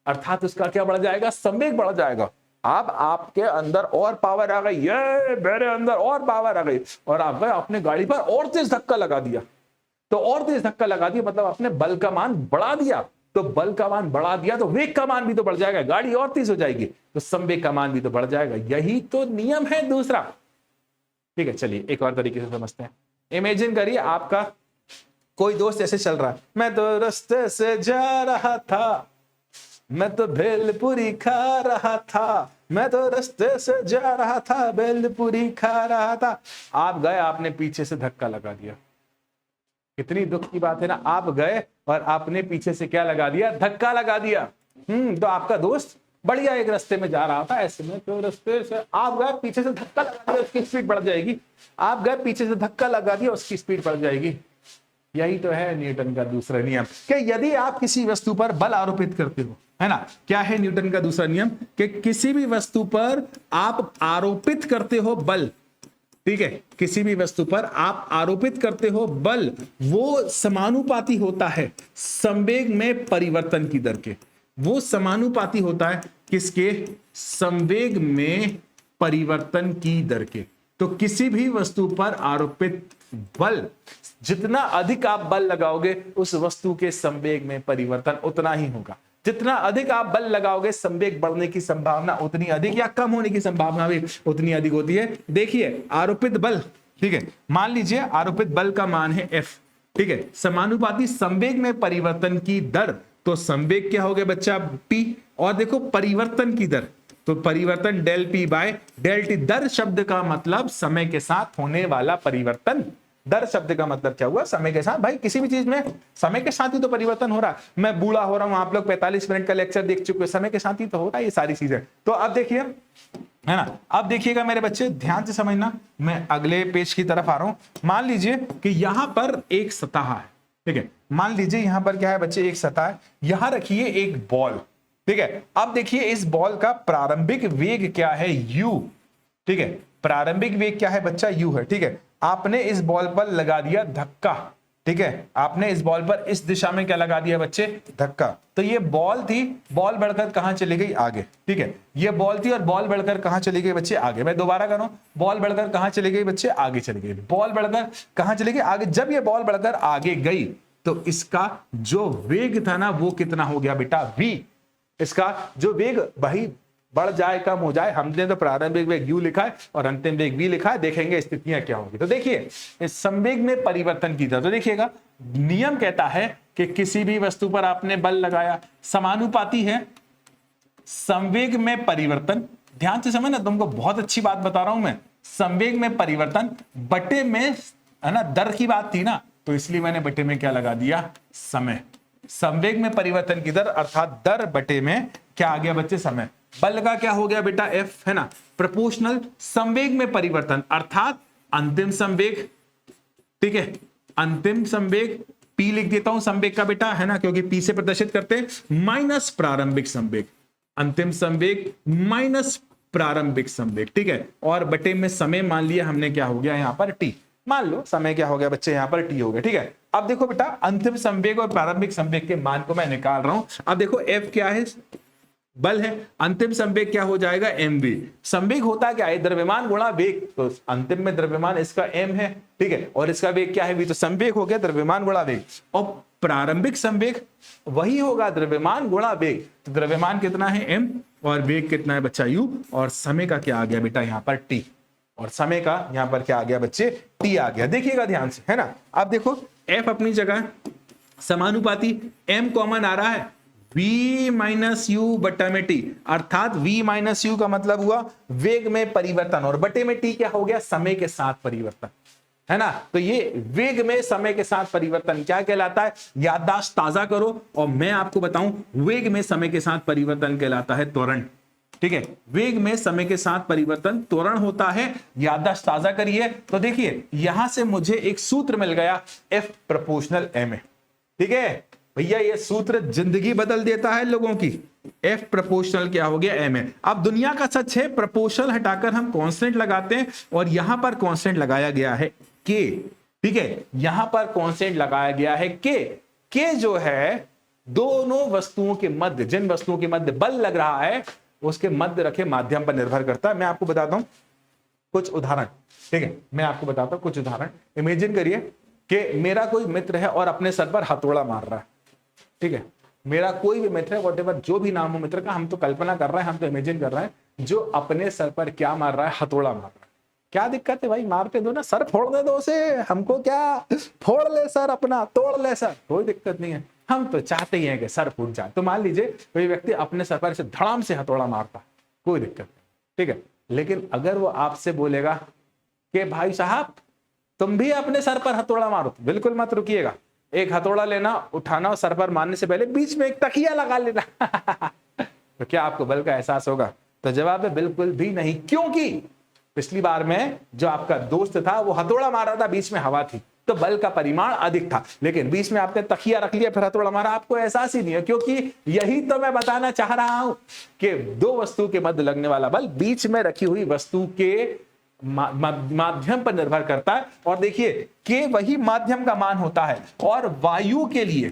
S1: अर्थात उसका क्या बढ़ जाएगा, संवेग बढ़ जाएगा। अब आपके अंदर और पावर आ गई, ये मेरे अंदर और पावर आ गई, और आप गए अपने गाड़ी पर और तेज धक्का लगा दिया। तो और तेज धक्का लगा दिया मतलब आपने बल का मान बढ़ा दिया। तो बल का मान बढ़ा दिया तो वेग का मान भी तो बढ़ जाएगा, गाड़ी और तेज हो जाएगी, तो संवेग का मान भी तो बढ़ जाएगा। यही तो नियम है दूसरा, ठीक है। चलिए एक और तरीके से समझते हैं। इमेजिन करिए आपका कोई दोस्त ऐसे चल रहा है, मैं तो रास्ते से जा रहा था, मैं तो भेलपुरी खा रहा था, मैं तो रास्ते से जा रहा था, भेलपुरी खा रहा था। आप गए, आपने पीछे से धक्का लगा दिया। कितनी दुख की बात है ना, आप गए और आपने पीछे से क्या लगा दिया, धक्का लगा दिया। तो आपका दोस्त बढ़िया एक रास्ते में जा रहा था, ऐसे में तो रास्ते से आप गए, पीछे से धक्का लगा दिया, उसकी स्पीड बढ़ जाएगी। आप गए, पीछे से धक्का लगा दिया, उसकी स्पीड बढ़ जाएगी। यही तो है न्यूटन का दूसरा नियम कि यदि आप किसी वस्तु पर बल आरोपित करते हो, है ना, क्या है न्यूटन का दूसरा नियम कि किसी भी वस्तु पर आप आरोपित करते हो बल, ठीक है, किसी भी वस्तु पर आप आरोपित करते हो बल, वो समानुपाती होता है संवेग में परिवर्तन की दर के। वो समानुपाती होता है किसके, संवेग में परिवर्तन की दर के। तो किसी भी वस्तु पर आरोपित बल, जितना अधिक आप बल लगाओगे उस वस्तु के संवेग में परिवर्तन उतना ही होगा। जितना अधिक आप बल लगाओगे संवेग बढ़ने की संभावना उतनी अधिक, या कम होने की संभावना भी उतनी अधिक होती है। देखिए आरोपित बल, ठीक है, मान लीजिए आरोपित बल का मान है F, ठीक है, समानुपाती संवेग में परिवर्तन की दर, तो संवेग क्या हो गया बच्चा, P, और देखो परिवर्तन की दर, तो परिवर्तन del P by del T। दर शब्द का मतलब समय के साथ होने वाला परिवर्तन। दर शब्द का मतलब क्या हुआ, समय के साथ। भाई किसी भी चीज में समय के साथ ही तो परिवर्तन हो रहा है। मैं बूढ़ा हो रहा हूं, आप लोग 45 मिनट का लेक्चर देख चुके हो, समय के साथ ही तो हो रहा है ये सारी चीजें। तो अब देखिए, है ना, अब देखिएगा मेरे बच्चे, ध्यान से समझना। मैं अगले पेज की तरफ आ रहा हूं। मान लीजिए कि यहां पर एक सतह है, ठीक है, मान लीजिए यहां पर क्या है बच्चे, एक सतह है, यहां रखिए एक बॉल, ठीक है। अब देखिए इस बॉल का प्रारंभिक वेग क्या है, u, ठीक है, प्रारंभिक वेग क्या है बच्चा, u है, ठीक है। आपने इस बॉल पर लगा दिया धक्का, ठीक है, आपने इस बॉल पर इस दिशा में क्या लगा दिया बच्चे, धक्का। तो ये बॉल थी, बॉल बढ़कर कहां चली गई, आगे, ठीक है, ये बॉल थी और बॉल बढ़कर कहां चली गई बच्चे, आगे। मैं दोबारा करूं, बॉल बढ़कर कहां चली गई बच्चे, आगे चली गई। बॉल बढ़कर कहां चली गई, आगे। जब ये बॉल बढ़कर आगे गई तो इसका जो वेग था ना वो कितना हो गया बेटा, v। इसका जो वेग, भाई बढ़ जाए कम हो जाए, हमने तो प्रारंभिक वेग u लिखा है और अंतिम वेग v लिखा है, देखेंगे स्थितियां क्या होंगी। तो देखिए इस संवेग में परिवर्तन की तरह, तो देखिएगा नियम कहता है कि किसी भी वस्तु पर आपने बल लगाया, समानुपाती है संवेग में परिवर्तन, ध्यान से समझना, तुमको बहुत अच्छी बात बता रहा हूं मैं, संवेग में परिवर्तन बटे में, है ना, दर की बात थी ना, तो इसलिए मैंने बटे में क्या लगा दिया, समय। संवेग में परिवर्तन की दर अर्थात दर बटे में क्या आ गया बच्चे, समय। बल का क्या हो गया बेटा, F, है ना, प्रोपोर्शनल संवेग में परिवर्तन अर्थात अंतिम संवेग, ठीक है, अंतिम संवेग P लिख देता हूं संवेग का बेटा, है ना, क्योंकि P से प्रदर्शित करते हैं, माइनस प्रारंभिक संवेग, अंतिम संवेग माइनस प्रारंभिक संवेग, ठीक है, और बटे में समय मान लिया हमने, क्या हो गया यहां पर T, मान लो समय क्या हो गया बच्चे यहां पर T हो गया, ठीक है। अब देखो बेटा अंतिम संवेग और प्रारंभिक संवेग के मान को मैं निकाल रहा हूं। अब देखो F क्या है, बल है, अंतिम संवेग क्या हो जाएगा, mv। संवेग होता क्या है, द्रव्यमान गुणा वेग, तो अंतिम में द्रव्यमान इसका m है, ठीक है, और इसका वेग क्या है v, तो संवेग हो गया द्रव्यमान गुणा वेग। और प्रारंभिक संवेग वही होगा द्रव्यमान गुणा वेग, तो द्रव्यमान कितना है m और वेग कितना है बच्चा u, और समय का क्या आ गया बेटा यहां पर t, और समय का यहां पर क्या आ गया बच्चे, t आ गया। देखिएगा ध्यान से, है ना। अब देखो f अपनी जगह समानुपाती, m कॉमन आ रहा है, v माइनस यू बटा में t, अर्थात v माइनस यू का मतलब हुआ वेग में परिवर्तन, और बटे में t क्या हो गया, समय के साथ परिवर्तन, है ना। तो ये वेग में समय के साथ परिवर्तन क्या कहलाता है, याददाश्त ताजा करो, और मैं आपको बताऊं वेग में समय के साथ परिवर्तन कहलाता है त्वरण, ठीक है, वेग में समय के साथ परिवर्तन त्वरण होता है, याददाश्त ताजा करिए। तो देखिए यहां से मुझे एक सूत्र मिल गया, F प्रोपोर्शनल ma, ठीक है भैया, ये सूत्र जिंदगी बदल देता है लोगों की। F प्रोपोर्शनल क्या हो गया, ma। अब दुनिया का सच है, प्रोपोर्शनल हटाकर हम कांस्टेंट लगाते हैं, और यहां पर कांस्टेंट लगाया गया है k, ठीक है, यहां पर कांस्टेंट लगाया गया है k जो है दोनों वस्तुओं के मध्य, जिन वस्तुओं के मध्य बल लग रहा है उसके मध्य रखे माध्यम पर निर्भर करता है। मैं आपको बताता हूं कुछ उदाहरण, ठीक है, मैं आपको बताता हूं कुछ उदाहरण। इमेजिन करिए कि मेरा कोई मित्र है और अपने सर पर हथौड़ा मार रहा है, ठीक है, मेरा कोई भी मित्र है, व्हाटएवर जो भी नाम हो मित्र का, हम तो कल्पना कर रहे हैं, हम तो इमेजिन कर रहे हैं, जो अपने सर पर क्या मार रहा है, हथौड़ा मार रहा है। क्या दिक्कत है भाई, मारते दो ना, सर फोड़ दे दो उसे, हमको क्या, फोड़ ले सर अपना, तोड़ ले सर, कोई दिक्कत नहीं है, हम तो चाहते ही हैं कि सर फूट जाए। तो मान लीजिए कोई व्यक्ति अपने सर पर से धड़ाम से हथौड़ा मारता, कोई दिक्कत नहीं, ठीक है, लेकिन अगर वो आपसे बोलेगा कि भाई साहब तुम भी अपने सर पर हथौड़ा मारो, तो बिल्कुल मत रुकिएगा, एक हथौड़ा लेना, उठाना, और सर पर मारने से पहले बीच में एक तकिया लगा लेना तो क्या आपको बल का एहसास होगा? तो जवाब है बिल्कुल भी नहीं, क्योंकि पिछली बार में जो आपका दोस्त था वो हथौड़ा मारा था, बीच में हवा थी, तो बल का परिमाण अधिक था, लेकिन बीच में आपने तकिया रख लिया फिर हथौड़ा मारा, आपको एहसास ही नहीं है। क्योंकि यही तो मैं बताना चाह रहा हूं कि दो वस्तु के मध्य लगने वाला बल बीच में रखी हुई वस्तु के माध्यम पर निर्भर करता है। और देखिए के वही माध्यम का मान होता है, और वायु के लिए,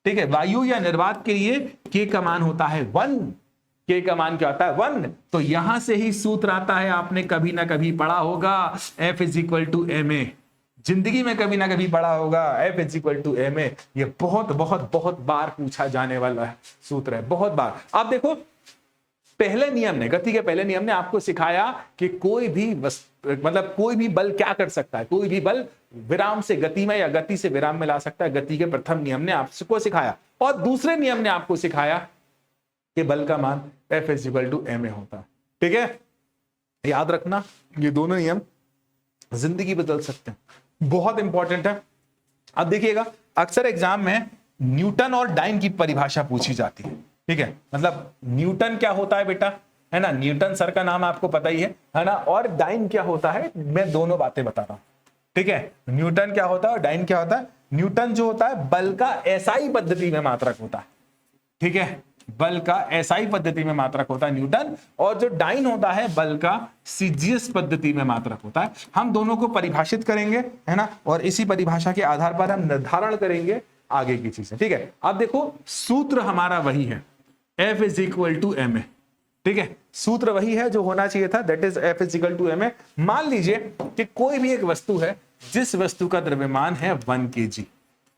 S1: ठीक है, वायु या निर्वात के लिए के का मान होता है 1, के का मान क्या होता है 1। तो यहां से ही सूत्र आता है, आपने कभी ना कभी पढ़ा होगा, F is equal to ma, जिंदगी में कभी ना कभी पढ़ा होगा, F is equal to ma। ये बहुत बहुत बहुत बार पूछा जाने वाला है सूत्र है, बहुत बार। आप देखो पहले नियम ने, गति के पहले नियम ने आपको सिखाया कि कोई भी मतलब कोई भी बल क्या कर सकता है, कोई भी बल विराम से गति में या गति से विराम में ला सकता है। गति के प्रथम नियम ने आपको सिखाया, और दूसरे नियम ने आपको सिखाया कि बल का मान F is equal to ma होता है, ठीक है। याद रखना ये दोनों नियम जिंदगी बदल सकते हैं, बहुत इंपॉर्टेंट है। अब देखिएगा अक्सर एग्जाम में न्यूटन और डाइन की परिभाषा पूछी जाती है, ठीक है, मतलब न्यूटन क्या होता है बेटा, है ना, न्यूटन सर का नाम आपको पता ही है ना, और डाइन क्या होता है, मैं दोनों बातें बता रहा हूं, ठीक है। न्यूटन क्या होता है और डाइन क्या होता है। न्यूटन जो होता है बल का एसआई पद्धति में मात्रक होता है, ठीक है, बल का एसआई पद्धति में मात्रक होता है न्यूटन, और जो डाइन होता है बल का सीजीएस पद्धति में मात्रक होता है। हम दोनों को परिभाषित करेंगे, है ना, और इसी परिभाषा के आधार पर हम निर्धारण करेंगे आगे की चीजें, ठीक है। अब देखो सूत्र हमारा वही है, F is equal to ma, ठीक है, सूत्र वही है जो होना चाहिए था, that is F is equal to ma। मान लीजिए कि कोई भी एक वस्तु है जिस वस्तु का द्रव्यमान है 1 kg,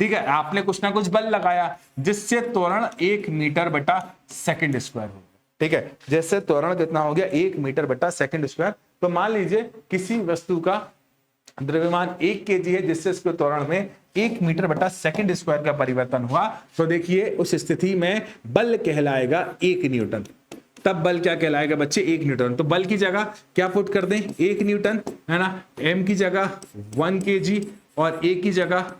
S1: ठीक है, आपने कुछ ना कुछ बल लगाया जिससे त्वरण 1 मीटर बटा सेकंड स्क्वायर हो गया, ठीक है। जैसे त्वरण कितना हो गया 1 मीटर बटा सेकंड स्क्वायर। तो मान लीजिए किसी वस्तु का द्रव्यमान 1 केजी है जिससे इसके त्वरण में 1 मीटर बटा सेकंड स्क्वायर का परिवर्तन हुआ, तो देखिए उस स्थिति में बल कहलाएगा 1 न्यूटन। तब बल क्या कहलाएगा बच्चे 1 न्यूटन। तो बल की जगह क्या पुट कर दें 1 न्यूटन, है ना। m की जगह 1 केजी और a की जगह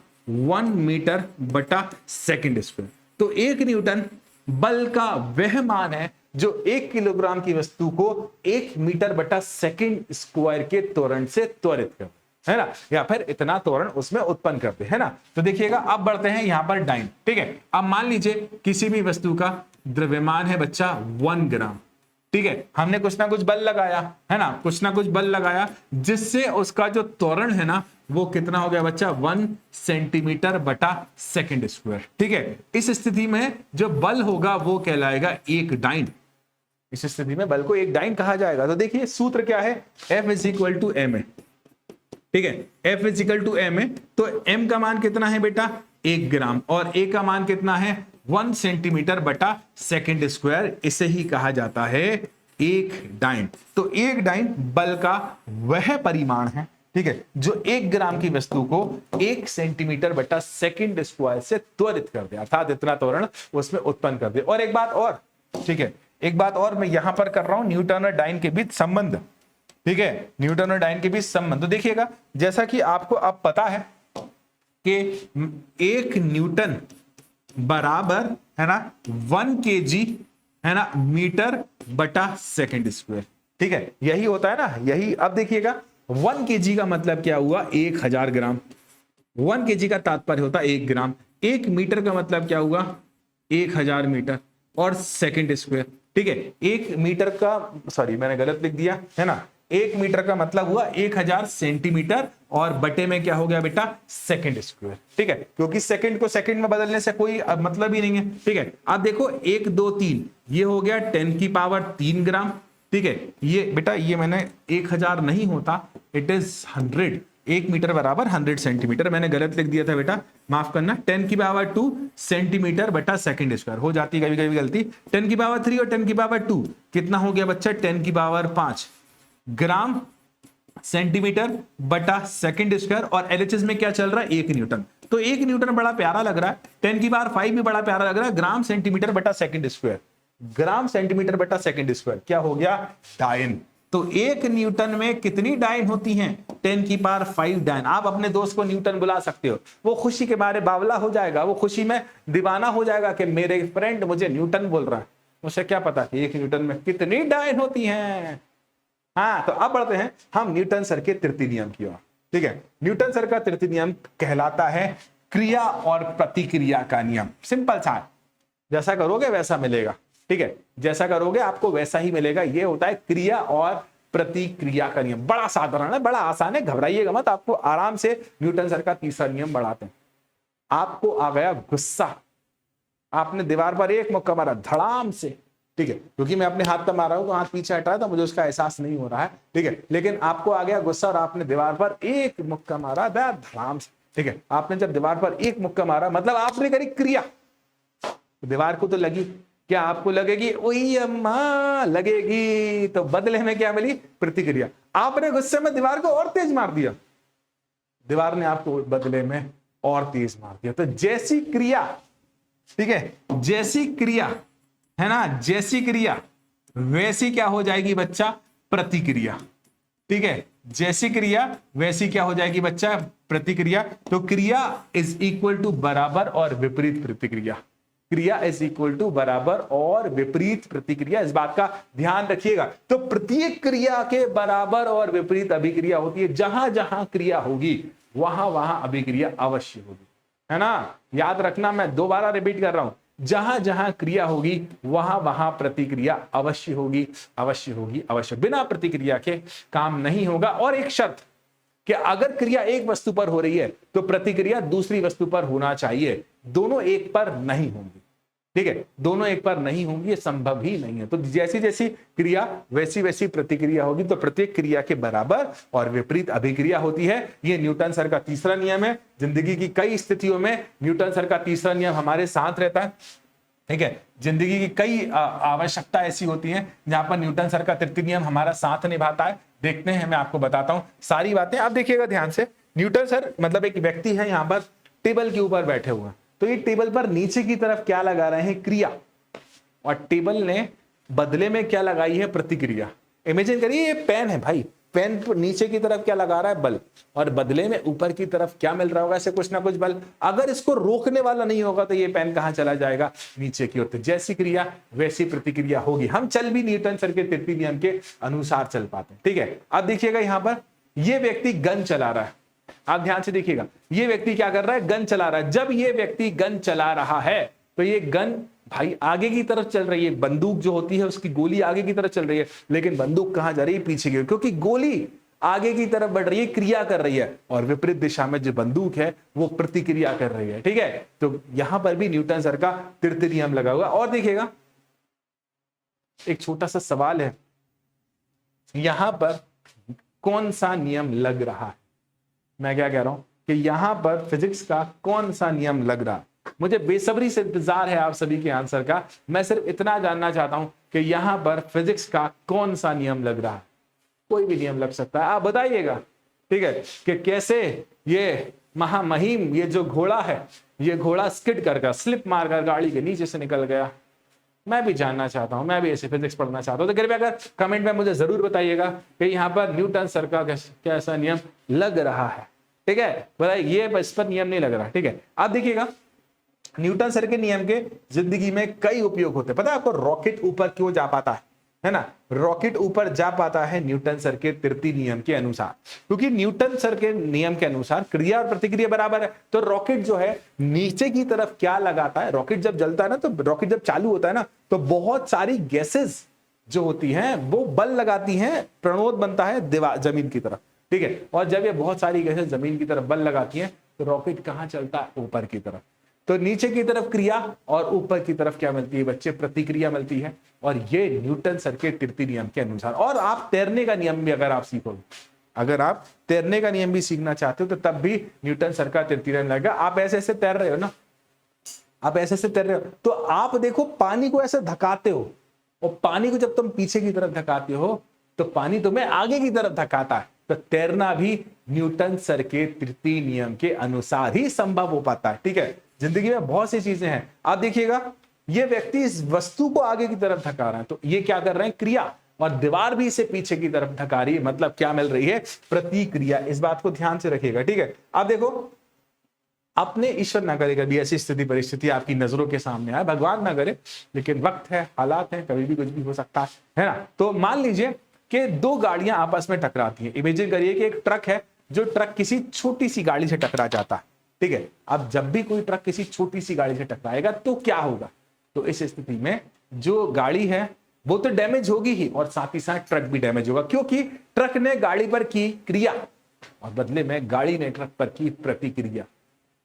S1: 1 मीटर बटा सेकंड स्क्वायर। तो 1 न्यूटन बल का वह मान है जो 1 किलोग्राम की वस्तु को 1 मीटर बटा सेकंड स्क्वायर के त्वरण से त्वरित कर, है ना, या फिर इतना त्वरण उसमें उत्पन्न करते, है ना। तो देखिएगा अब बढ़ते हैं यहां पर डाइन, ठीक है। अब मान लीजिए किसी भी वस्तु का द्रव्यमान है बच्चा 1 ग्राम, ठीक है। हमने कुछ ना कुछ बल लगाया, है ना, कुछ ना कुछ बल लगाया जिससे उसका जो त्वरण है ना वो कितना हो गया बच्चा 1 सेंटीमीटर बटा सेकंड स्क्वायर, ठीक है। इस स्थिति में जो बल होगा वो कहलाएगा 1 डाइन। इस स्थिति में बल को 1 डाइन कहा जाएगा। तो देखिए सूत्र क्या है, F is equal to m a, ठीक है। F is equal to m a. तो m का मान कितना है बेटा 1 ग्राम और a का मान कितना है 1 सेंटीमीटर बटा सेकंड स्क्वायर। इसे ही कहा जाता है 1 डाइन। तो 1 डाइन बल का वह परिमाण है, ठीक है, जो 1 ग्राम की वस्तु को 1 सेंटीमीटर बटा सेकंड स्क्वायर से त्वरित कर दे, अर्थात इतना त्वरण उसमें उत्पन्न कर दे। और एक बात और, ठीक है, एक बात और मैं यहां पर कर रहा हूं, न्यूटन और डाइन के बीच संबंध, ठीक है, न्यूटन और डाइन के बीच संबंध। तो देखिएगा जैसा कि आपको अब पता है कि 1 न्यूटन बराबर, है ना, 1 केजी, है ना, मीटर बटा सेकंड स्क्वायर, ठीक है, यही होता है ना, यही। अब देखिएगा 1 केजी का मतलब क्या हुआ 1000 ग्राम। 1 केजी का तात्पर्य होता है 1 ग्राम। 1 मीटर का मतलब क्या हुआ 1000 मीटर और सेकंड स्क्वायर, ठीक है। 1 मीटर का, सॉरी मैंने गलत लिख दिया, है ना, 1 मीटर का मतलब हुआ 1000 सेंटीमीटर और बटे में क्या हो गया बेटा सेकंड स्क्वायर, ठीक है, क्योंकि सेकंड को सेकंड में बदलने से कोई मतलब ही नहीं है, ठीक है। अब देखो 1 2 3 ये हो गया 10 की पावर 3 ग्राम, ठीक है। ये बेटा ये मैंने 1000 नहीं होता, इट इज 100। 1 मीटर बराबर 100 सेंटीमीटर, मैंने गलत लिख दिया था बेटा, माफ करना। 10 की पावर 2 सेंटीमीटर बटा सेकंड स्क्वायर, हो जाती है कभी कभी गलती। 10 की पावर 3 और 10 की पावर 2 कितना हो गया बच्चा 10 की पावर 5 ग्राम सेंटीमीटर बटा सेकंड स्क्वायर। और एलएचएस में क्या चल रहा है 1 न्यूटन। तो 1 न्यूटन बड़ा प्यारा लग रहा है, 10 की पावर 5 भी बड़ा प्यारा लग रहा है, ग्राम सेंटीमीटर बटा सेकंड स्क्वायर, ग्राम सेंटीमीटर बटा सेकंड स्क्वायर क्या हो गया डाइन। तो 1 न्यूटन में कितनी डाइन होती हैं 10 की पावर 5 डाइन। आप अपने दोस्त को न्यूटन बुला सकते हो, वो खुशी के मारे बावला हो जाएगा, वो खुशी में दीवाना हो जाएगा कि मेरे फ्रेंड मुझे न्यूटन बोल रहा है। उसे क्या पता कि 1 न्यूटन में कितनी डाइन होती हैं। हाँ, तो अब बढ़ते हैं हम न्यूटन सर के तृतीय नियम की ओर, ठीक है। न्यूटन सर का तृतीय नियम कहलाता है क्रिया और प्रतिक्रिया का नियम। सिंपल सा, जैसा करोगे वैसा मिलेगा, ठीक है, जैसा करोगे आपको वैसा ही मिलेगा। ये होता है क्रिया और प्रतिक्रिया का नियम। बड़ा साधारण है, बड़ा आसान है, घबराइएगा मत, आपको आराम से न्यूटन सर का तीसरा नियम बढ़ाते हैं। आपको आ गया गुस्सा, आपने दीवार पर एक मुक्का मारा धड़ाम से, ठीक है, क्योंकि मैं अपने हाथ पर मारा हूं तो हाथ पीछे हटा था, मुझे उसका एहसास नहीं हो रहा है, ठीक है, लेकिन आपको आ गया गुस्सा और आपने दीवार पर एक मुक्का मारा धड़ाम से, ठीक है। आपने जब दीवार पर एक मुक्का मारा मतलब आपने करी क्रिया, दीवार को तो लगी, क्या आपको लगेगी ओही अम्मा लगेगी, तो बदले में क्या मिली प्रतिक्रिया। आपने गुस्से में दीवार को और तेज मार दिया, दीवार ने आपको बदले में और तेज मार दिया। तो जैसी क्रिया, ठीक है, जैसी क्रिया है ना, जैसी क्रिया वैसी क्या हो जाएगी बच्चा प्रतिक्रिया, ठीक है, जैसी क्रिया वैसी क्या हो जाएगी बच्चा प्रतिक्रिया। तो क्रिया इज इक्वल टू बराबर और विपरीत प्रतिक्रिया, क्रिया इज इक्वल टू बराबर और विपरीत प्रतिक्रिया, इस बात का ध्यान रखिएगा। तो प्रत्येक क्रिया के बराबर और विपरीत अभिक्रिया होती है। जहां जहां क्रिया होगी वहां वहां अभिक्रिया अवश्य होगी, है ना, याद रखना, मैं दोबारा रिपीट कर रहा हूं, जहां जहां क्रिया होगी वहां वहां प्रतिक्रिया अवश्य होगी, अवश्य होगी, अवश्य। बिना प्रतिक्रिया के काम नहीं होगा। और एक शर्त कि अगर क्रिया एक वस्तु पर हो रही है तो प्रतिक्रिया दूसरी वस्तु पर होना चाहिए, दोनों एक पर नहीं होंगी, ठीक है, दोनों एक पर नहीं होंगी, ये संभव ही नहीं है। तो जैसी जैसी क्रिया वैसी वैसी प्रतिक्रिया होगी। तो प्रत्येक क्रिया के बराबर और विपरीत अभिक्रिया होती है। ये न्यूटन सर का तीसरा नियम है। जिंदगी की कई स्थितियों में न्यूटन सर का तीसरा नियम हमारे साथ रहता है। ठीक है, जिंदगी की कई आवश्यकता ऐसी होती हैं जहां पर न्यूटन सर का तृतीय नियम हमारा साथ निभाता है। देखते हैं, मैं आपको बताता हूं सारी बातें। आप देखिएगा ध्यान से, न्यूटन सर मतलब एक व्यक्ति है, यहां पर टेबल के ऊपर बैठे हुए हैं, तो ये टेबल पर नीचे की तरफ क्या लगा रहे हैं, क्रिया, और टेबल ने बदले में क्या लगाई है, प्रतिक्रिया। इमेजिन करिए, ये पेन है भाई, पेन पर नीचे की तरफ क्या लगा रहा है, बल, और बदले में ऊपर की तरफ क्या मिल रहा होगा, ऐसे कुछ ना कुछ बल। अगर इसको रोकने वाला नहीं होगा तो ये पेन कहां चला जाएगा, नीचे की ओर। तो जैसी क्रिया वैसी प्रतिक्रिया होगी। हम चल भी न्यूटन सर के तृतीय नियम के अनुसार चल पाते हैं। ठीक है, अब देखिएगा यहां पर ये व्यक्ति गन चला रहा है, आप ध्यान से देखिएगा, ये व्यक्ति क्या कर रहा है, गन चला रहा है। जब ये व्यक्ति गन चला रहा है तो ये गन भाई आगे की तरफ चल रही है, बंदूक जो होती है उसकी गोली आगे की तरफ चल रही है, लेकिन बंदूक कहां जा रही है, पीछे की ओर, क्योंकि गोली आगे की तरफ बढ़ रही है, क्रिया कर रही है, और विपरीत दिशा में जो बंदूक है वो प्रतिक्रिया कर रही है। ठीक है, तो यहां पर भी न्यूटन सर का तृतीय नियम लगा हुआ। और देखिएगा एक छोटा सा सवाल है, यहां पर कौन सा नियम लग रहा है, मैं क्या कह रहा हूं कि यहां पर फिजिक्स का कौन सा नियम लग रहा है। मुझे बेसब्री से इंतजार है आप सभी के आंसर का। मैं सिर्फ इतना जानना चाहता हूं कि यहां पर फिजिक्स का कौन सा नियम लग रहा है। कोई भी नियम लग सकता है, आप बताइएगा। ठीक है, कि कैसे ये महामहिम ये जो घोड़ा है, ये घोड़ा स्किड कर स्लिप मारकर गाड़ी के नीचे से निकल गया। मैं भी जानना चाहता हूं, मैं भी ऐसे फिजिक्स पढ़ना चाहता हूं। तो कृपया अगर कमेंट में मुझे जरूर बताइएगा कि यहाँ पर न्यूटन सर का कैसा नियम लग रहा है। ठीक है, बताइए, ये इस पर नियम नहीं लग रहा। ठीक है, आप देखिएगा न्यूटन सर के नियम के जिंदगी में कई उपयोग होते हैं। पता है आपको रॉकेट ऊपर क्यों जा पाता है ना, रॉकेट ऊपर जा पाता है न्यूटन सर के तृतीय नियम के अनुसार, क्योंकि न्यूटन सर के नियम के अनुसार क्रिया और प्रतिक्रिया बराबर है। तो रॉकेट जो है नीचे की तरफ क्या लगाता है, रॉकेट जब जलता है ना, तो रॉकेट जब चालू होता है ना, तो बहुत सारी गैसेस जो होती हैं वो बल लगाती हैं, प्रणोद बनता है दीवार जमीन की तरफ। ठीक है, और जब ये बहुत सारी गैसेस जमीन की तरफ बल लगाती हैं तो रॉकेट कहां चलता है, ऊपर की तरफ। तो नीचे की तरफ क्रिया और ऊपर की तरफ क्या मिलती है बच्चे, प्रतिक्रिया मिलती है। और ये न्यूटन सर के तृतीय नियम के अनुसार। और आप तैरने का नियम भी अगर आप सीखोगे, अगर आप तैरने का नियम भी सीखना चाहते हो तो तब भी न्यूटन सर का तृतीय नियम लगेगा। आप ऐसे ऐसे तैर रहे हो ना, आप ऐसे ऐसे तैर रहे हो, तो आप देखो पानी को ऐसे धकाते हो, और पानी को जब तुम पीछे की तरफ धकाते हो तो पानी तुम्हें आगे की तरफ धकाता है। तो तैरना भी न्यूटन सर के तृतीय नियम के अनुसार ही संभव हो पाता है। ठीक है, जिंदगी में बहुत सी चीजें हैं। आप देखिएगा ये व्यक्ति इस वस्तु को आगे की तरफ धका रहा है, तो ये क्या कर रहे हैं, क्रिया, और दीवार भी इसे पीछे की तरफ धका रही है, मतलब क्या मिल रही है, प्रतिक्रिया। इस बात को ध्यान से रखिएगा। ठीक है, आप देखो, अपने ईश्वर ना करे कभी ऐसी स्थिति परिस्थिति आपकी नजरों के सामने आए, भगवान ना करे, लेकिन वक्त है, हालात है, कभी भी कुछ भी हो सकता है ना। तो मान लीजिए कि दो गाड़ियां आपस में टकराती हैं। इमेजिन करिए कि एक ट्रक है, जो ट्रक किसी छोटी सी गाड़ी से टकरा जाता है। ठीक है, अब जब भी कोई ट्रक किसी छोटी सी गाड़ी से टकराएगा तो क्या होगा, तो इस स्थिति में जो गाड़ी है वो तो डैमेज होगी ही, और साथ ही साथ ट्रक भी डैमेज होगा, क्योंकि ट्रक ने गाड़ी पर की क्रिया और बदले में गाड़ी ने ट्रक पर की प्रतिक्रिया।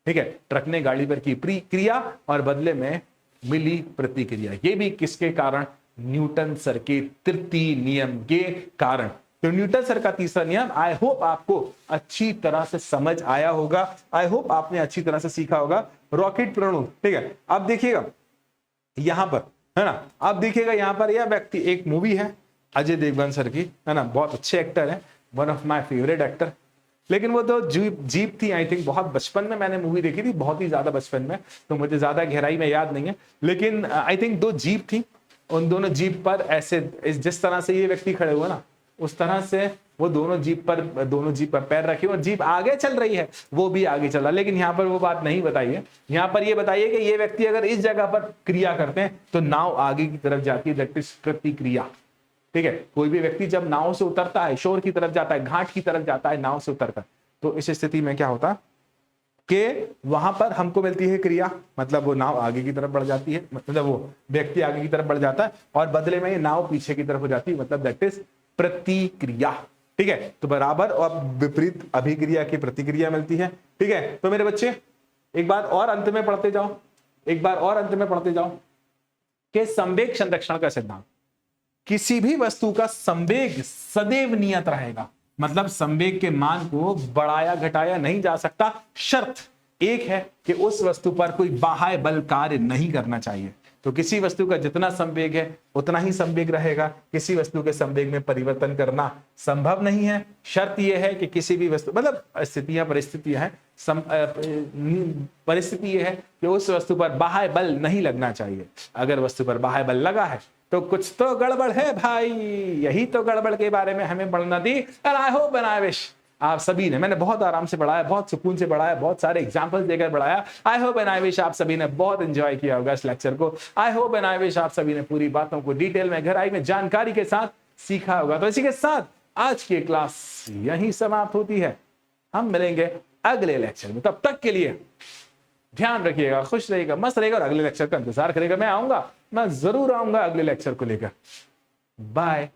S1: ठीक है, ट्रक ने गाड़ी पर की क्रिया और बदले में मिली प्रतिक्रिया। ये भी किसके कारण, न्यूटन सर के तृतीय नियम के कारण। तो न्यूटन सर का तीसरा नियम आई होप आपको अच्छी तरह से समझ आया होगा, आई होप आपने अच्छी तरह से सीखा होगा। रॉकेट प्रणोद। ठीक है, अब देखिएगा यहां पर, है ना, अब देखिएगा यहां पर यह व्यक्ति, एक मूवी है अजय देवगन सर की, है ना, बहुत अच्छे एक्टर है, one of my favourite actor. लेकिन वो तो जीप थी, आई थिंक बहुत बचपन में मैंने मूवी देखी थी, बहुत ही ज्यादा बचपन में, तो मुझे ज्यादा गहराई में याद नहीं है, लेकिन आई थिंक दो जीप थी, उन दोनों जीप पर ऐसे जिस तरह से ये व्यक्ति खड़े हुए ना, उस तरह से वो दोनों जीप पर पैर रखे और जीप आगे चल रही है, वो भी आगे चला। लेकिन यहाँ पर वो बात नहीं बताइए, यहाँ पर ये बताइए कि ये व्यक्ति अगर इस जगह पर क्रिया करते हैं तो नाव आगे की तरफ जाती है, दैट इज प्रतिक्रिया। ठीक है, कोई भी व्यक्ति जब नाव से उतरता है, शोर की तरफ जाता है, घाट की तरफ जाता है नाव से उतरकर, तो इस स्थिति में क्या होता कि वहां पर हमको मिलती है क्रिया, मतलब वो नाव आगे की तरफ बढ़ जाती है, मतलब वो व्यक्ति आगे की तरफ बढ़ जाता है, और बदले में ये नाव पीछे की तरफ हो जाती है, मतलब दैट इज प्रतिक्रिया। ठीक है, तो बराबर और विपरीत अभिक्रिया की प्रतिक्रिया मिलती है। ठीक है, तो मेरे बच्चे एक बार और अंत में पढ़ते जाओ, एक बार और अंत में पढ़ते जाओ कि संवेग संरक्षण का सिद्धांत, किसी भी वस्तु का संवेग सदैव नियत रहेगा, मतलब संवेग के मान को बढ़ाया घटाया नहीं जा सकता, शर्त एक है कि उस वस्तु पर कोई बाह्य बल कार्य नहीं करना चाहिए। तो किसी वस्तु का जितना संवेग है उतना ही संवेग रहेगा, किसी वस्तु के संवेग में परिवर्तन करना संभव नहीं है। शर्त यह है कि किसी भी वस्तु, मतलब परिस्थितियां हैं, परिस्थिति यह है कि उस वस्तु पर बाह्य बल नहीं लगना चाहिए। अगर वस्तु पर बाह्य बल लगा है तो कुछ तो गड़बड़ है भाई। यही तो गड़बड़ के बारे में हमें पढ़ना थी। और I hope and I wish आप सभी ने, मैंने बहुत आराम से पढ़ाया, बहुत सुकून से पढ़ाया, बहुत सारे एग्जांपल्स देकर पढ़ाया। I hope and I wish आप सभी ने बहुत एंजॉय किया होगा इस लेक्चर को। I hope and I wish आप सभी ने पूरी बातों को डिटेल में गहराई में जानकारी के साथ सीखा होगा। तो इसी के साथ आज की क्लास यहीं समाप्त होती है। हम मिलेंगे अगले लेक्चर में, तब तक के लिए ध्यान रखिएगा, खुश रहिएगा, मस्त रहेगा और अगले लेक्चर का इंतजार करेगा। मैं आऊंगा, मैं जरूर आऊंगा अगले लेक्चर को लेकर। बाय।